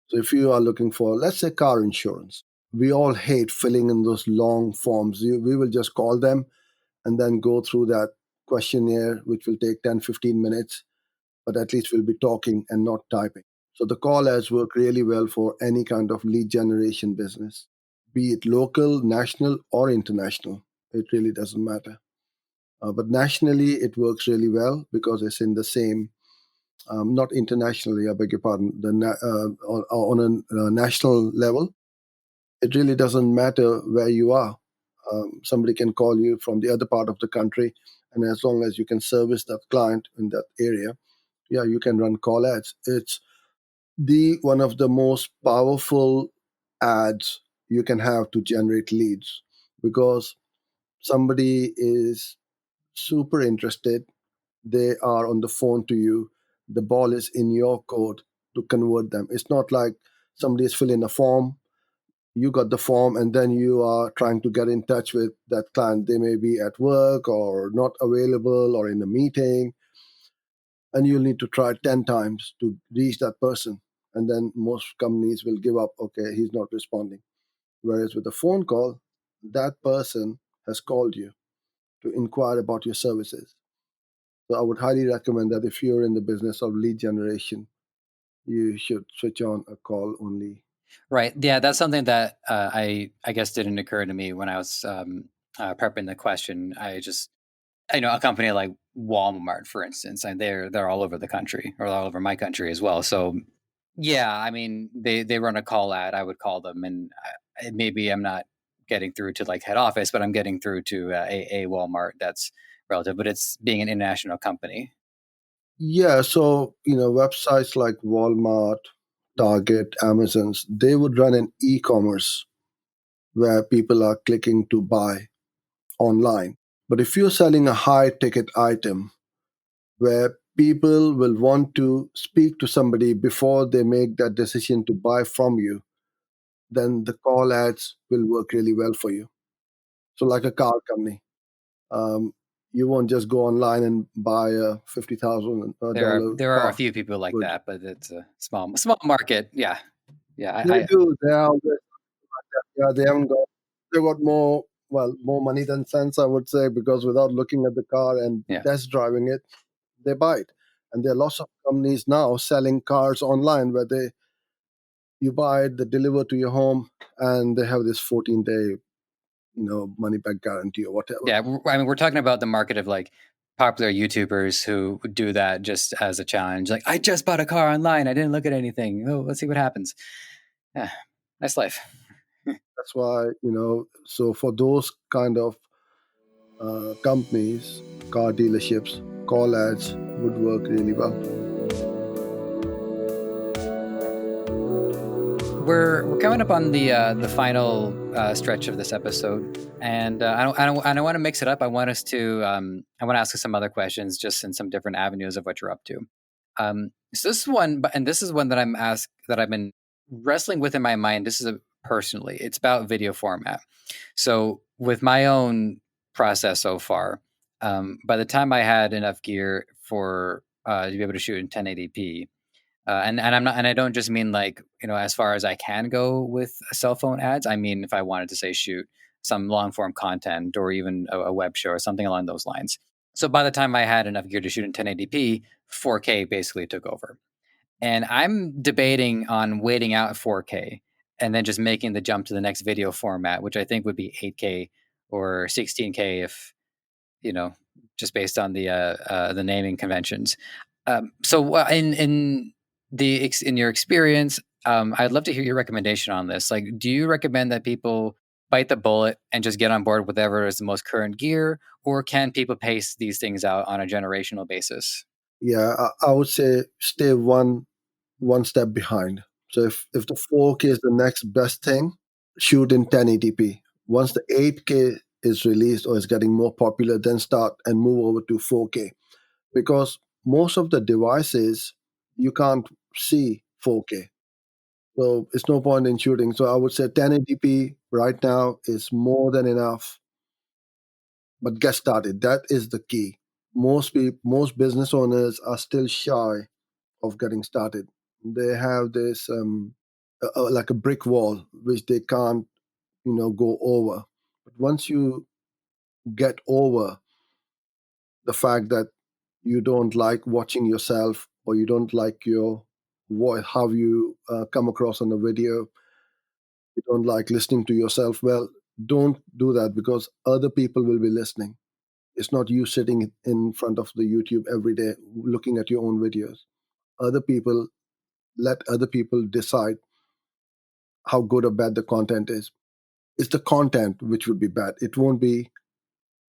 So if you are looking for, let's say, car insurance, we all hate filling in those long forms. We will just call them and then go through that questionnaire, which will take 10, 15 minutes, but at least we'll be talking and not typing. So the call ads work really well for any kind of lead generation business, be it local, national, or international. It really doesn't matter. But nationally, it works really well because it's in the same, not internationally, I beg your pardon, on a national level. It really doesn't matter where you are. Somebody can call you from the other part of the country, and as long as you can service that client in that area, yeah, you can run call ads. It's the one of the most powerful ads you can have to generate leads, because somebody is super interested. they are on the phone to you. The ball is in your court to convert them. It's not like somebody is filling a form, you got the form, and then you are trying to get in touch with that client. They may be at work or not available or in a meeting, and you'll need to try 10 times to reach that person. And then most companies will give up, okay, he's not responding. Whereas with a phone call, that person has called you to inquire about your services. So I would highly recommend that if you're in the business of lead generation, you should switch on a call only. Right. Yeah, that's something that I guess didn't occur to me when I was prepping the question. I know a company like Walmart, for instance, and they're all over the country, or all over my country as well. So yeah, I mean they run a call ad. I would call them, and maybe I'm not getting through to like head office, but I'm getting through to a Walmart that's relative. But it's being an international company. Yeah, so websites like Walmart, Target, Amazon's, they would run an e-commerce where people are clicking to buy online. But if you're selling a high ticket item where people will want to speak to somebody before they make that decision to buy from you, then the call ads will work really well for you. So, like a car company, um, you won't just go online and buy a $50,000 There are a car. few people like But that, but it's a small market. Yeah, yeah. they do. They are. Yeah, they haven't got. They got more money than sense, I would say, because without looking at the car and Yeah. test driving it, they buy it. And there are lots of companies now selling cars online where you buy it, they deliver to your home, and they have this 14-day, money back guarantee or whatever. Yeah, I mean, we're talking about the market of like popular YouTubers who do that just as a challenge. Like, I just bought a car online. I didn't look at anything. Oh, let's see what happens. Yeah, nice life. That's why, so for those kind of companies, car dealerships, call ads would work really well. We're coming up on the final stretch of this episode, and I don't want to mix it up. I want us to I want to ask you some other questions, just in some different avenues of what you're up to. So this is one, and this is one that I've been wrestling with in my mind. This is personally, it's about video format. So with my own process so far, by the time I had enough gear for to be able to shoot in 1080p, and I'm not, and I don't just mean like as far as I can go with cell phone ads. I mean if I wanted to say shoot some long form content or even a web show or something along those lines. So by the time I had enough gear to shoot in 1080p, 4K basically took over. And I'm debating on waiting out 4K and then just making the jump to the next video format, which I think would be 8K or 16K if, you know, just based on the naming conventions. So in your experience, I'd love to hear your recommendation on this. Like, do you recommend that people bite the bullet and just get on board with whatever is the most current gear, or can people pace these things out on a generational basis? Yeah, I would say stay one step behind. So if the 4K is the next best thing, shoot in 1080p. Once the 8K is released or is getting more popular, then start and move over to 4K, because most of the devices you can't see 4K. So it's no point in shooting. So I would say 1080p right now is more than enough. But get started. That is the key. Most business owners are still shy of getting started. They have this like a brick wall which they can't go over. But once you get over the fact that you don't like watching yourself or you don't like your voice, how you come across on a video, you don't like listening to yourself, well, don't do that, because other people will be listening. It's not you sitting in front of the YouTube every day looking at your own videos. Other people, let other people decide how good or bad the content is. It's the content which would be bad. It won't be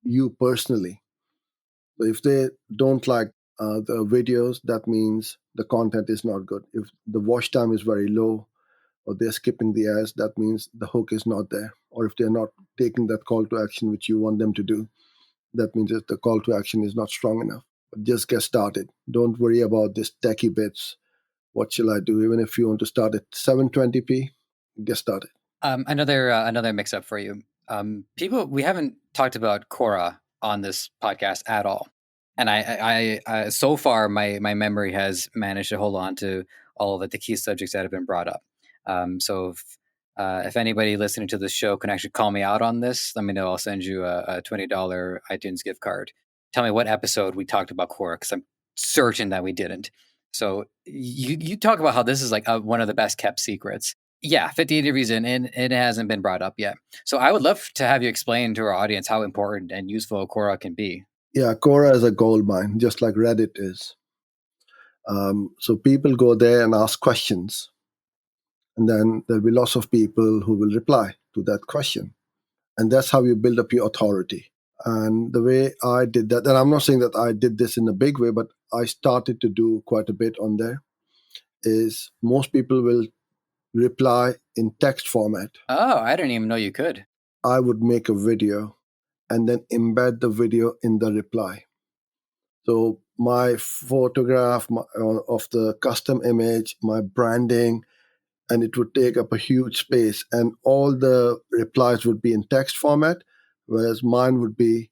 you personally. So if they don't like the videos, that means the content is not good. If the watch time is very low or they're skipping the ads, that means the hook is not there. Or if they're not taking that call to action which you want them to do, that means that the call to action is not strong enough. Just get started. Don't worry about this techie bits. What shall I do? Even if you want to start at 720p, get started. Another mix up for you. People, we haven't talked about Quora on this podcast at all, and I so far my memory has managed to hold on to all of the key subjects that have been brought up. If anybody listening to this show can actually call me out on this, let me know. I'll send you a $20 iTunes gift card. Tell me what episode we talked about Quora, because I'm certain that we didn't. So you talk about how this is like one of the best kept secrets. Yeah, 50 interviews in, and it hasn't been brought up yet. So I would love to have you explain to our audience how important and useful Quora can be. Yeah, Quora is a gold mine, just like Reddit is. So people go there and ask questions, and then there'll be lots of people who will reply to that question. And that's how you build up your authority. And the way I did that, and I'm not saying that I did this in a big way, but I started to do quite a bit on there, is most people will reply in text format. Oh, I didn't even know you could. I would make a video and then embed the video in the reply. So my photograph of the custom image, my branding, and it would take up a huge space. And all the replies would be in text format, whereas mine would be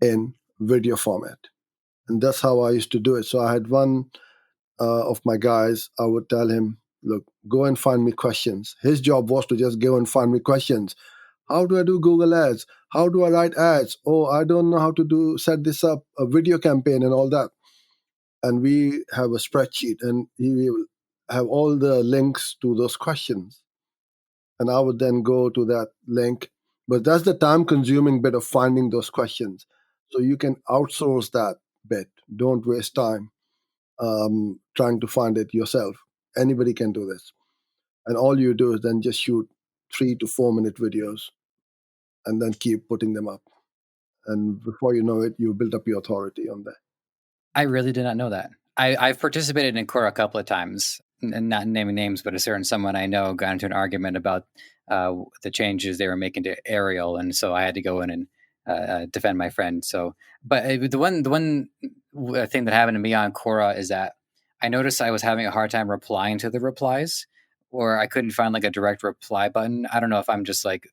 in video format. And that's how I used to do it. So I had one of my guys, I would tell him, look, go and find me questions. His job was to just go and find me questions. How do I do Google ads? How do I write ads? Oh, I don't know how to set this up, a video campaign and all that. And we have a spreadsheet, and he will have all the links to those questions. And I would then go to that link. But that's the time consuming bit of finding those questions. So you can outsource that bit. Don't waste time trying to find it yourself. Anybody can do this. And all you do is then just shoot 3 to 4 minute videos and then keep putting them up. And before you know it, you build up your authority on that. I really did not know that. I've participated in Quora a couple of times, and not naming names, but a certain someone I know got into an argument about the changes they were making to Arial, and so I had to go in and defend my friend. So, but the one thing that happened to me on Quora is that I noticed I was having a hard time replying to the replies, or I couldn't find like a direct reply button. I don't know if I'm just like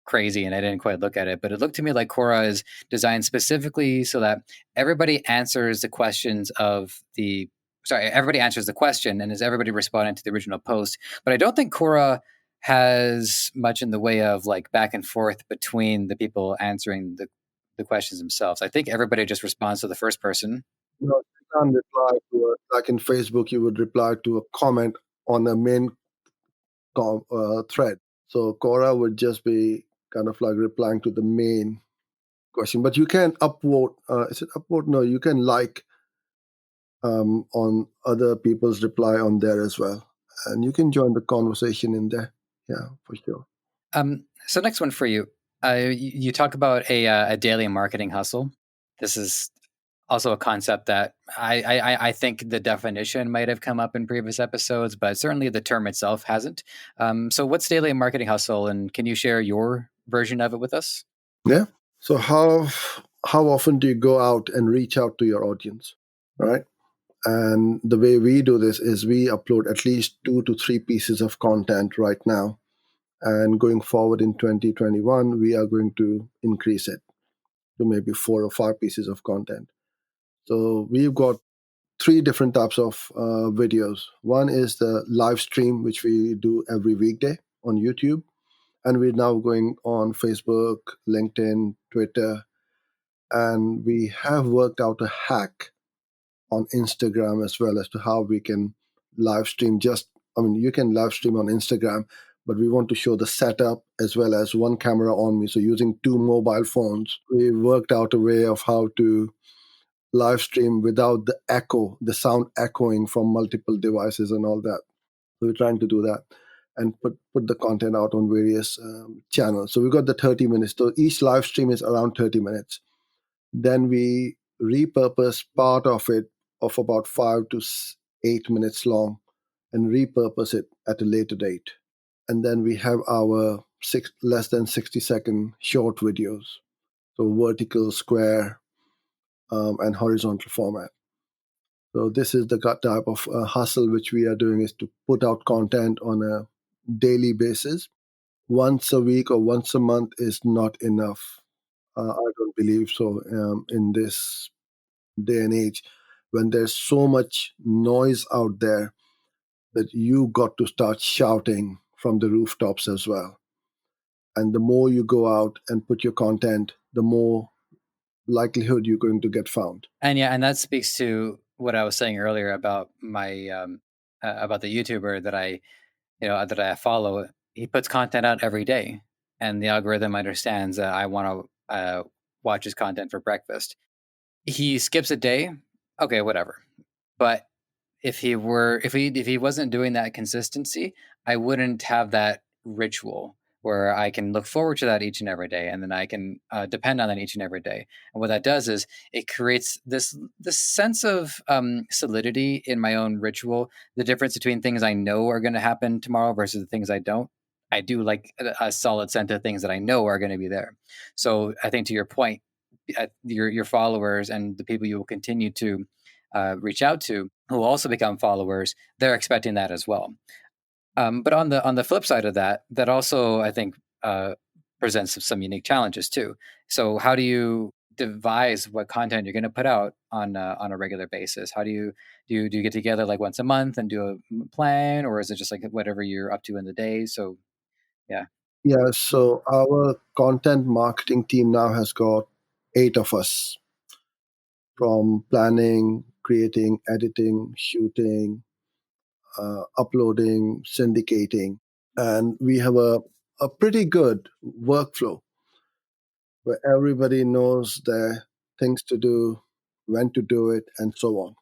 crazy and I didn't quite look at it, but it looked to me like Quora is designed specifically so that everybody answers the questions of the everybody answers the question, and is everybody responding to the original post. But I don't think Quora has much in the way of like back and forth between the people answering the questions themselves. I think everybody just responds to the first person. You know, you can't reply to like in Facebook, you would reply to a comment on a main thread. So Quora would just be kind of like replying to the main question. But you can upvote. Is it upvote? No, you can like on other people's reply on there as well, and you can join the conversation in there. Yeah, for sure. So next one for you. You talk about a daily marketing hustle. This is also a concept that I think the definition might have come up in previous episodes, but certainly the term itself hasn't. So what's daily marketing hustle, and can you share your version of it with us? Yeah. So how often do you go out and reach out to your audience, right? And the way we do this is we upload at least 2 to 3 pieces of content right now. And going forward in 2021, we are going to increase it to maybe 4 or 5 pieces of content. So we've got 3 different types of videos. One is the live stream, which we do every weekday on YouTube. And we're now going on Facebook, LinkedIn, Twitter. And we have worked out a hack on Instagram as well as to how we can live stream. You can live stream on Instagram, but we want to show the setup as well as one camera on me. So using 2 mobile phones, we worked out a way of how to live stream without the sound echoing from multiple devices and all that. So we're trying to do that and put the content out on various channels. So we got the 30 minutes. So each live stream is around 30 minutes. Then we repurpose part of it of about 5 to 8 minutes long and repurpose it at a later date. And then we have our less than 60-second short videos. So vertical, square, and horizontal format. So this is the type of hustle which we are doing, is to put out content on a daily basis. Once a week or once a month is not enough. I don't believe so in this day and age, when there's so much noise out there, that you got to start shouting from the rooftops as well. And the more you go out and put your content, the more likelihood you're going to get found. And yeah, and that speaks to what I was saying earlier about my about the YouTuber that that I follow. He puts content out every day, and the algorithm understands that I want to watch his content for breakfast. He skips a day, okay, whatever. But if he wasn't doing that consistency, I wouldn't have that ritual where I can look forward to that each and every day, and then I can depend on that each and every day. And what that does is it creates this sense of solidity in my own ritual. The difference between things I know are going to happen tomorrow versus the things I don't. I do like a solid set of things that I know are going to be there. So I think, to your point, your followers and the people you will continue to reach out to who will also become followers, they're expecting that as well. But on the flip side of that, that also, I think, presents some unique challenges too. So how do you devise what content you're going to put out on a regular basis? How do you get together like once a month and do a plan, or is it just like whatever you're up to in the day? So yeah. Yeah, so our content marketing team now has got 8 of us, from planning, creating, editing, shooting, uploading, syndicating. And we have a pretty good workflow where everybody knows their things to do, when to do it, and so on.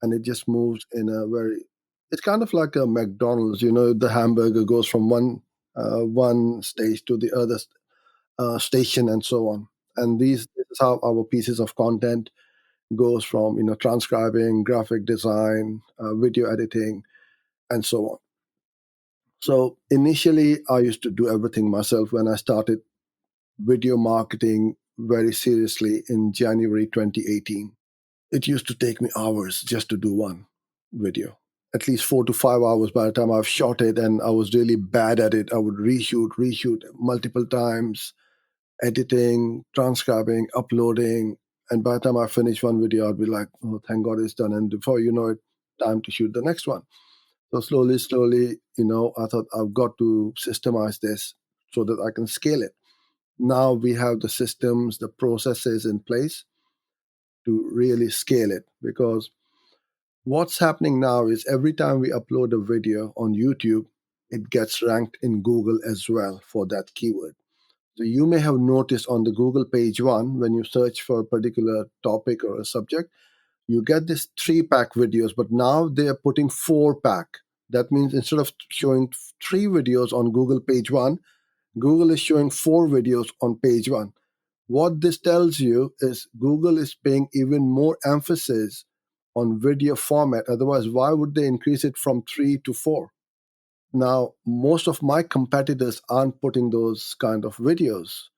And it just moves in a very, it's kind of like a McDonald's, the hamburger goes from one stage to the other station and so on. And this is how our pieces of content goes from, transcribing, graphic design, video editing, and so on. So initially, I used to do everything myself when I started video marketing very seriously in January 2018. It used to take me hours just to do one video, at least 4 to 5 hours by the time I've shot it, and I was really bad at it. I would reshoot multiple times, editing, transcribing, uploading. And by the time I finish one video, I'd be like, oh, thank God it's done. And before you know it, time to shoot the next one. So slowly, I thought I've got to systemize this so that I can scale it. Now we have the systems, the processes in place to really scale it, because what's happening now is every time we upload a video on YouTube, it gets ranked in Google as well for that keyword. So you may have noticed on the Google page one, when you search for a particular topic or a subject, you get this 3-pack videos, but now they are putting 4-pack. That means instead of showing 3 videos on Google page one, Google is showing 4 videos on page one. What this tells you is Google is paying even more emphasis on video format. Otherwise, why would they increase it from 3 to 4? Now, most of my competitors aren't putting those kind of videos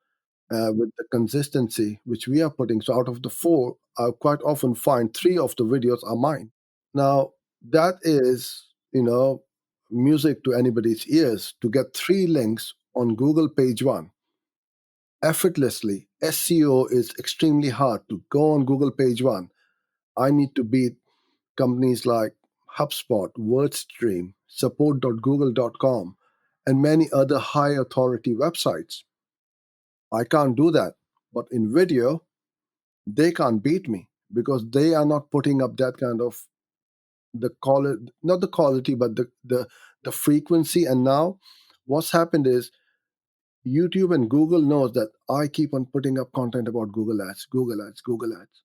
with the consistency which we are putting. So out of the 4, I quite often find 3 of the videos are mine. Now, that is, music to anybody's ears, to get 3 links on Google page one effortlessly. SEO is extremely hard to go on Google page one. I need to beat companies like HubSpot, WordStream, support.google.com, and many other high authority websites. I can't do that. But in video, they can't beat me because they are not putting up that kind of the quality, not the quality, but the frequency. And now what's happened is YouTube and Google knows that I keep on putting up content about Google Ads, Google Ads, Google Ads.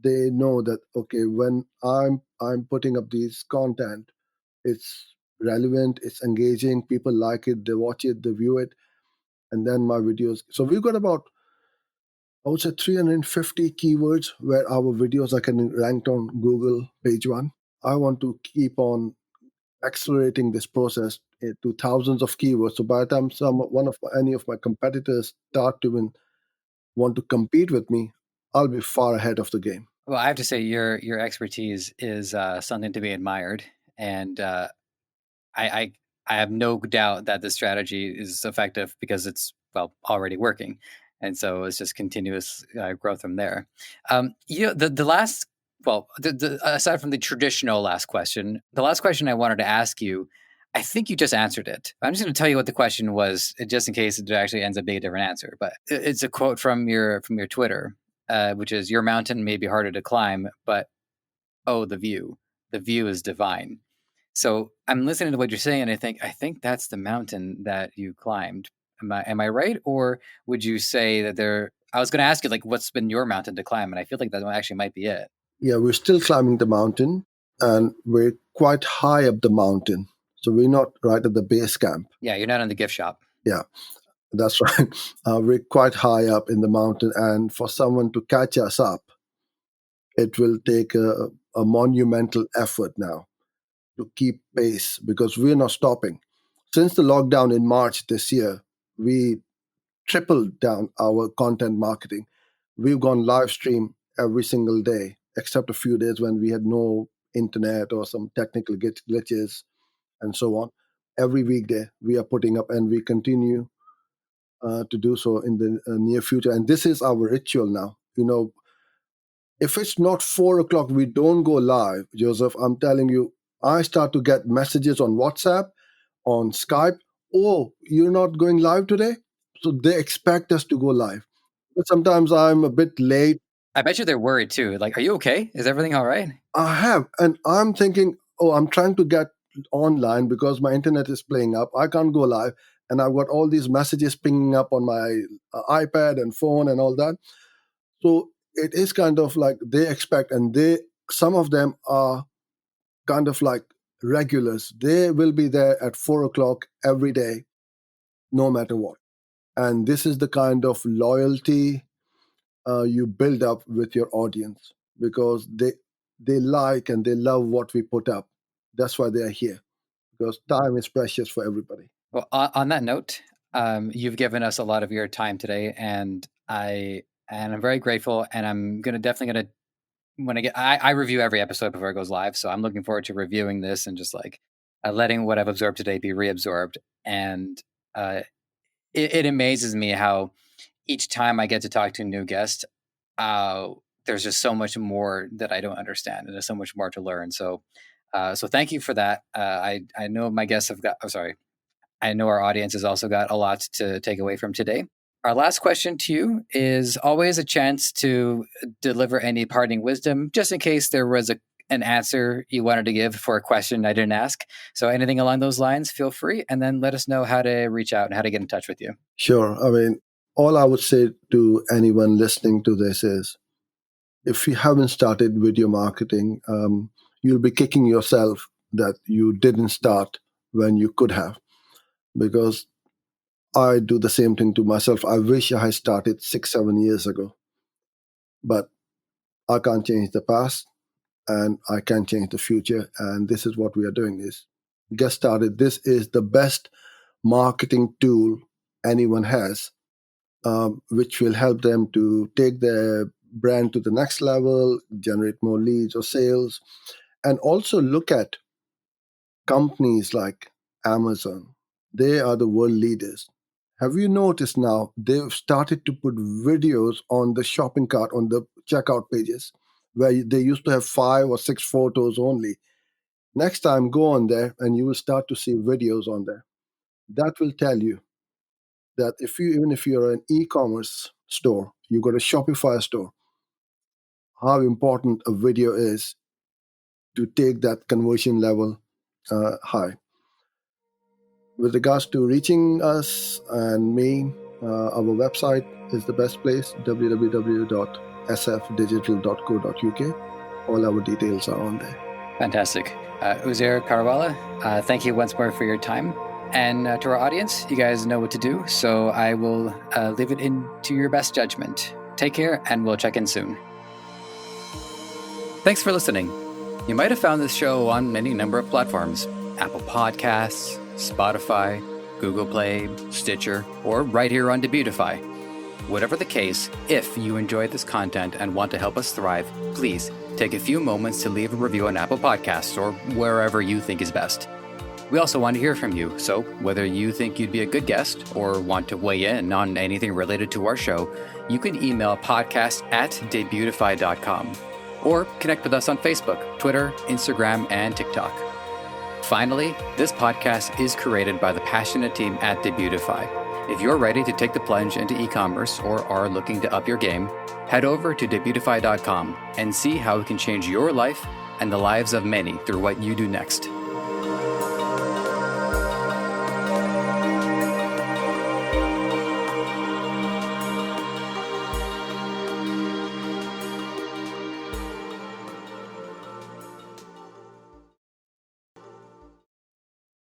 They know that, okay, when I'm putting up these content, it's relevant, it's engaging, people like it, they watch it, they view it, and then my videos. So we've got about, I would say, 350 keywords where our videos are getting ranked on Google page one. I want to keep on accelerating this process to thousands of keywords. So by the time any of my competitors start to even want to compete with me, Well, I'll be far ahead of the game. I have to say your expertise is something to be admired, and I I have no doubt that this strategy is effective because it's already working, and so it's just continuous growth from there. The last aside from the traditional last question, the last question I wanted to ask you, I think you just answered it. I'm just going to tell you what the question was, just in case it actually ends up being a different answer. But it's a quote from your Twitter, which is, "Your mountain may be harder to climb, but oh, the view is divine." So I'm listening to what you're saying, and I think that's the mountain that you climbed. Am I right, or would you say that there? I was going to ask you, like, what's been your mountain to climb, and I feel like that one actually might be it. Yeah, we're still climbing the mountain, and we're quite high up the mountain. So we're not right at the base camp. Yeah, you're not in the gift shop. Yeah, that's right. We're quite high up in the mountain, and for someone to catch us up, it will take a monumental effort now to keep pace because we're not stopping. Since the lockdown in March this year, we tripled down our content marketing. We've gone live stream every single day, except a few days when we had no internet or some technical glitches and so on. Every weekday we are putting up, and we continue to do so in the near future. And this is our ritual now. If it's not 4 o'clock, we don't go live, Joseph. I'm telling you, I start to get messages on WhatsApp, on Skype. Oh, you're not going live today? So they expect us to go live. But sometimes I'm a bit late. I bet you they're worried too. Like, are you okay? Is everything all right? I have. And I'm thinking, oh, I'm trying to get online because my internet is playing up. I can't go live. And I've got all these messages pinging up on my iPad and phone and all that. So it is kind of like they expect, and some of them are kind of like regulars. They will be there at 4 o'clock every day, no matter what. And this is the kind of loyalty you build up with your audience because they like and they love what we put up. That's why they are here, because time is precious for everybody. Well, on that note, you've given us a lot of your time today, and I'm very grateful. And I'm definitely gonna when I review every episode before it goes live, so I'm looking forward to reviewing this and just like letting what I've absorbed today be reabsorbed. And it amazes me how each time I get to talk to a new guest, there's just so much more that I don't understand, and there's so much more to learn. So thank you for that. I know my guests have got. I'm sorry. I know our audience has also got a lot to take away from today. Our last question to you is always a chance to deliver any parting wisdom, just in case there was an answer you wanted to give for a question I didn't ask. So anything along those lines, feel free, and then let us know how to reach out and how to get in touch with you. Sure. I mean, all I would say to anyone listening to this is, if you haven't started video marketing, you'll be kicking yourself that you didn't start when you could have. Because I do the same thing to myself. I wish I had started 6, 7 years ago. But I can't change the past, and I can change the future. And this is what we are doing: is get started. This is the best marketing tool anyone has, which will help them to take their brand to the next level, generate more leads or sales, and also look at companies like Amazon. They are the world leaders. Have you noticed now they've started to put videos on the shopping cart, on the checkout pages, where they used to have 5 or 6 photos only? Next time, go on there and you will start to see videos on there. That will tell you that even if you're an e-commerce store, you've got a Shopify store, how important a video is to take that conversion level high. With regards to reaching us and me, our website is the best place: www.sfdigital.co.uk. All our details are on there. Fantastic. Uzair Kharawala, thank you once more for your time. And to our audience, you guys know what to do, so I will leave it into your best judgment. Take care, and we'll check in soon. Thanks for listening. You might have found this show on any number of platforms: Apple Podcasts, Spotify, Google Play, Stitcher, or right here on Debutify. Whatever the case, if you enjoyed this content and want to help us thrive, please take a few moments to leave a review on Apple Podcasts or wherever you think is best. We also want to hear from you, so whether you think you'd be a good guest or want to weigh in on anything related to our show, you can email podcast@debutify.com or connect with us on Facebook, Twitter, Instagram, and TikTok. Finally, this podcast is created by the passionate team at Debutify. If you're ready to take the plunge into e-commerce or are looking to up your game, head over to debutify.com and see how it can change your life and the lives of many through what you do next.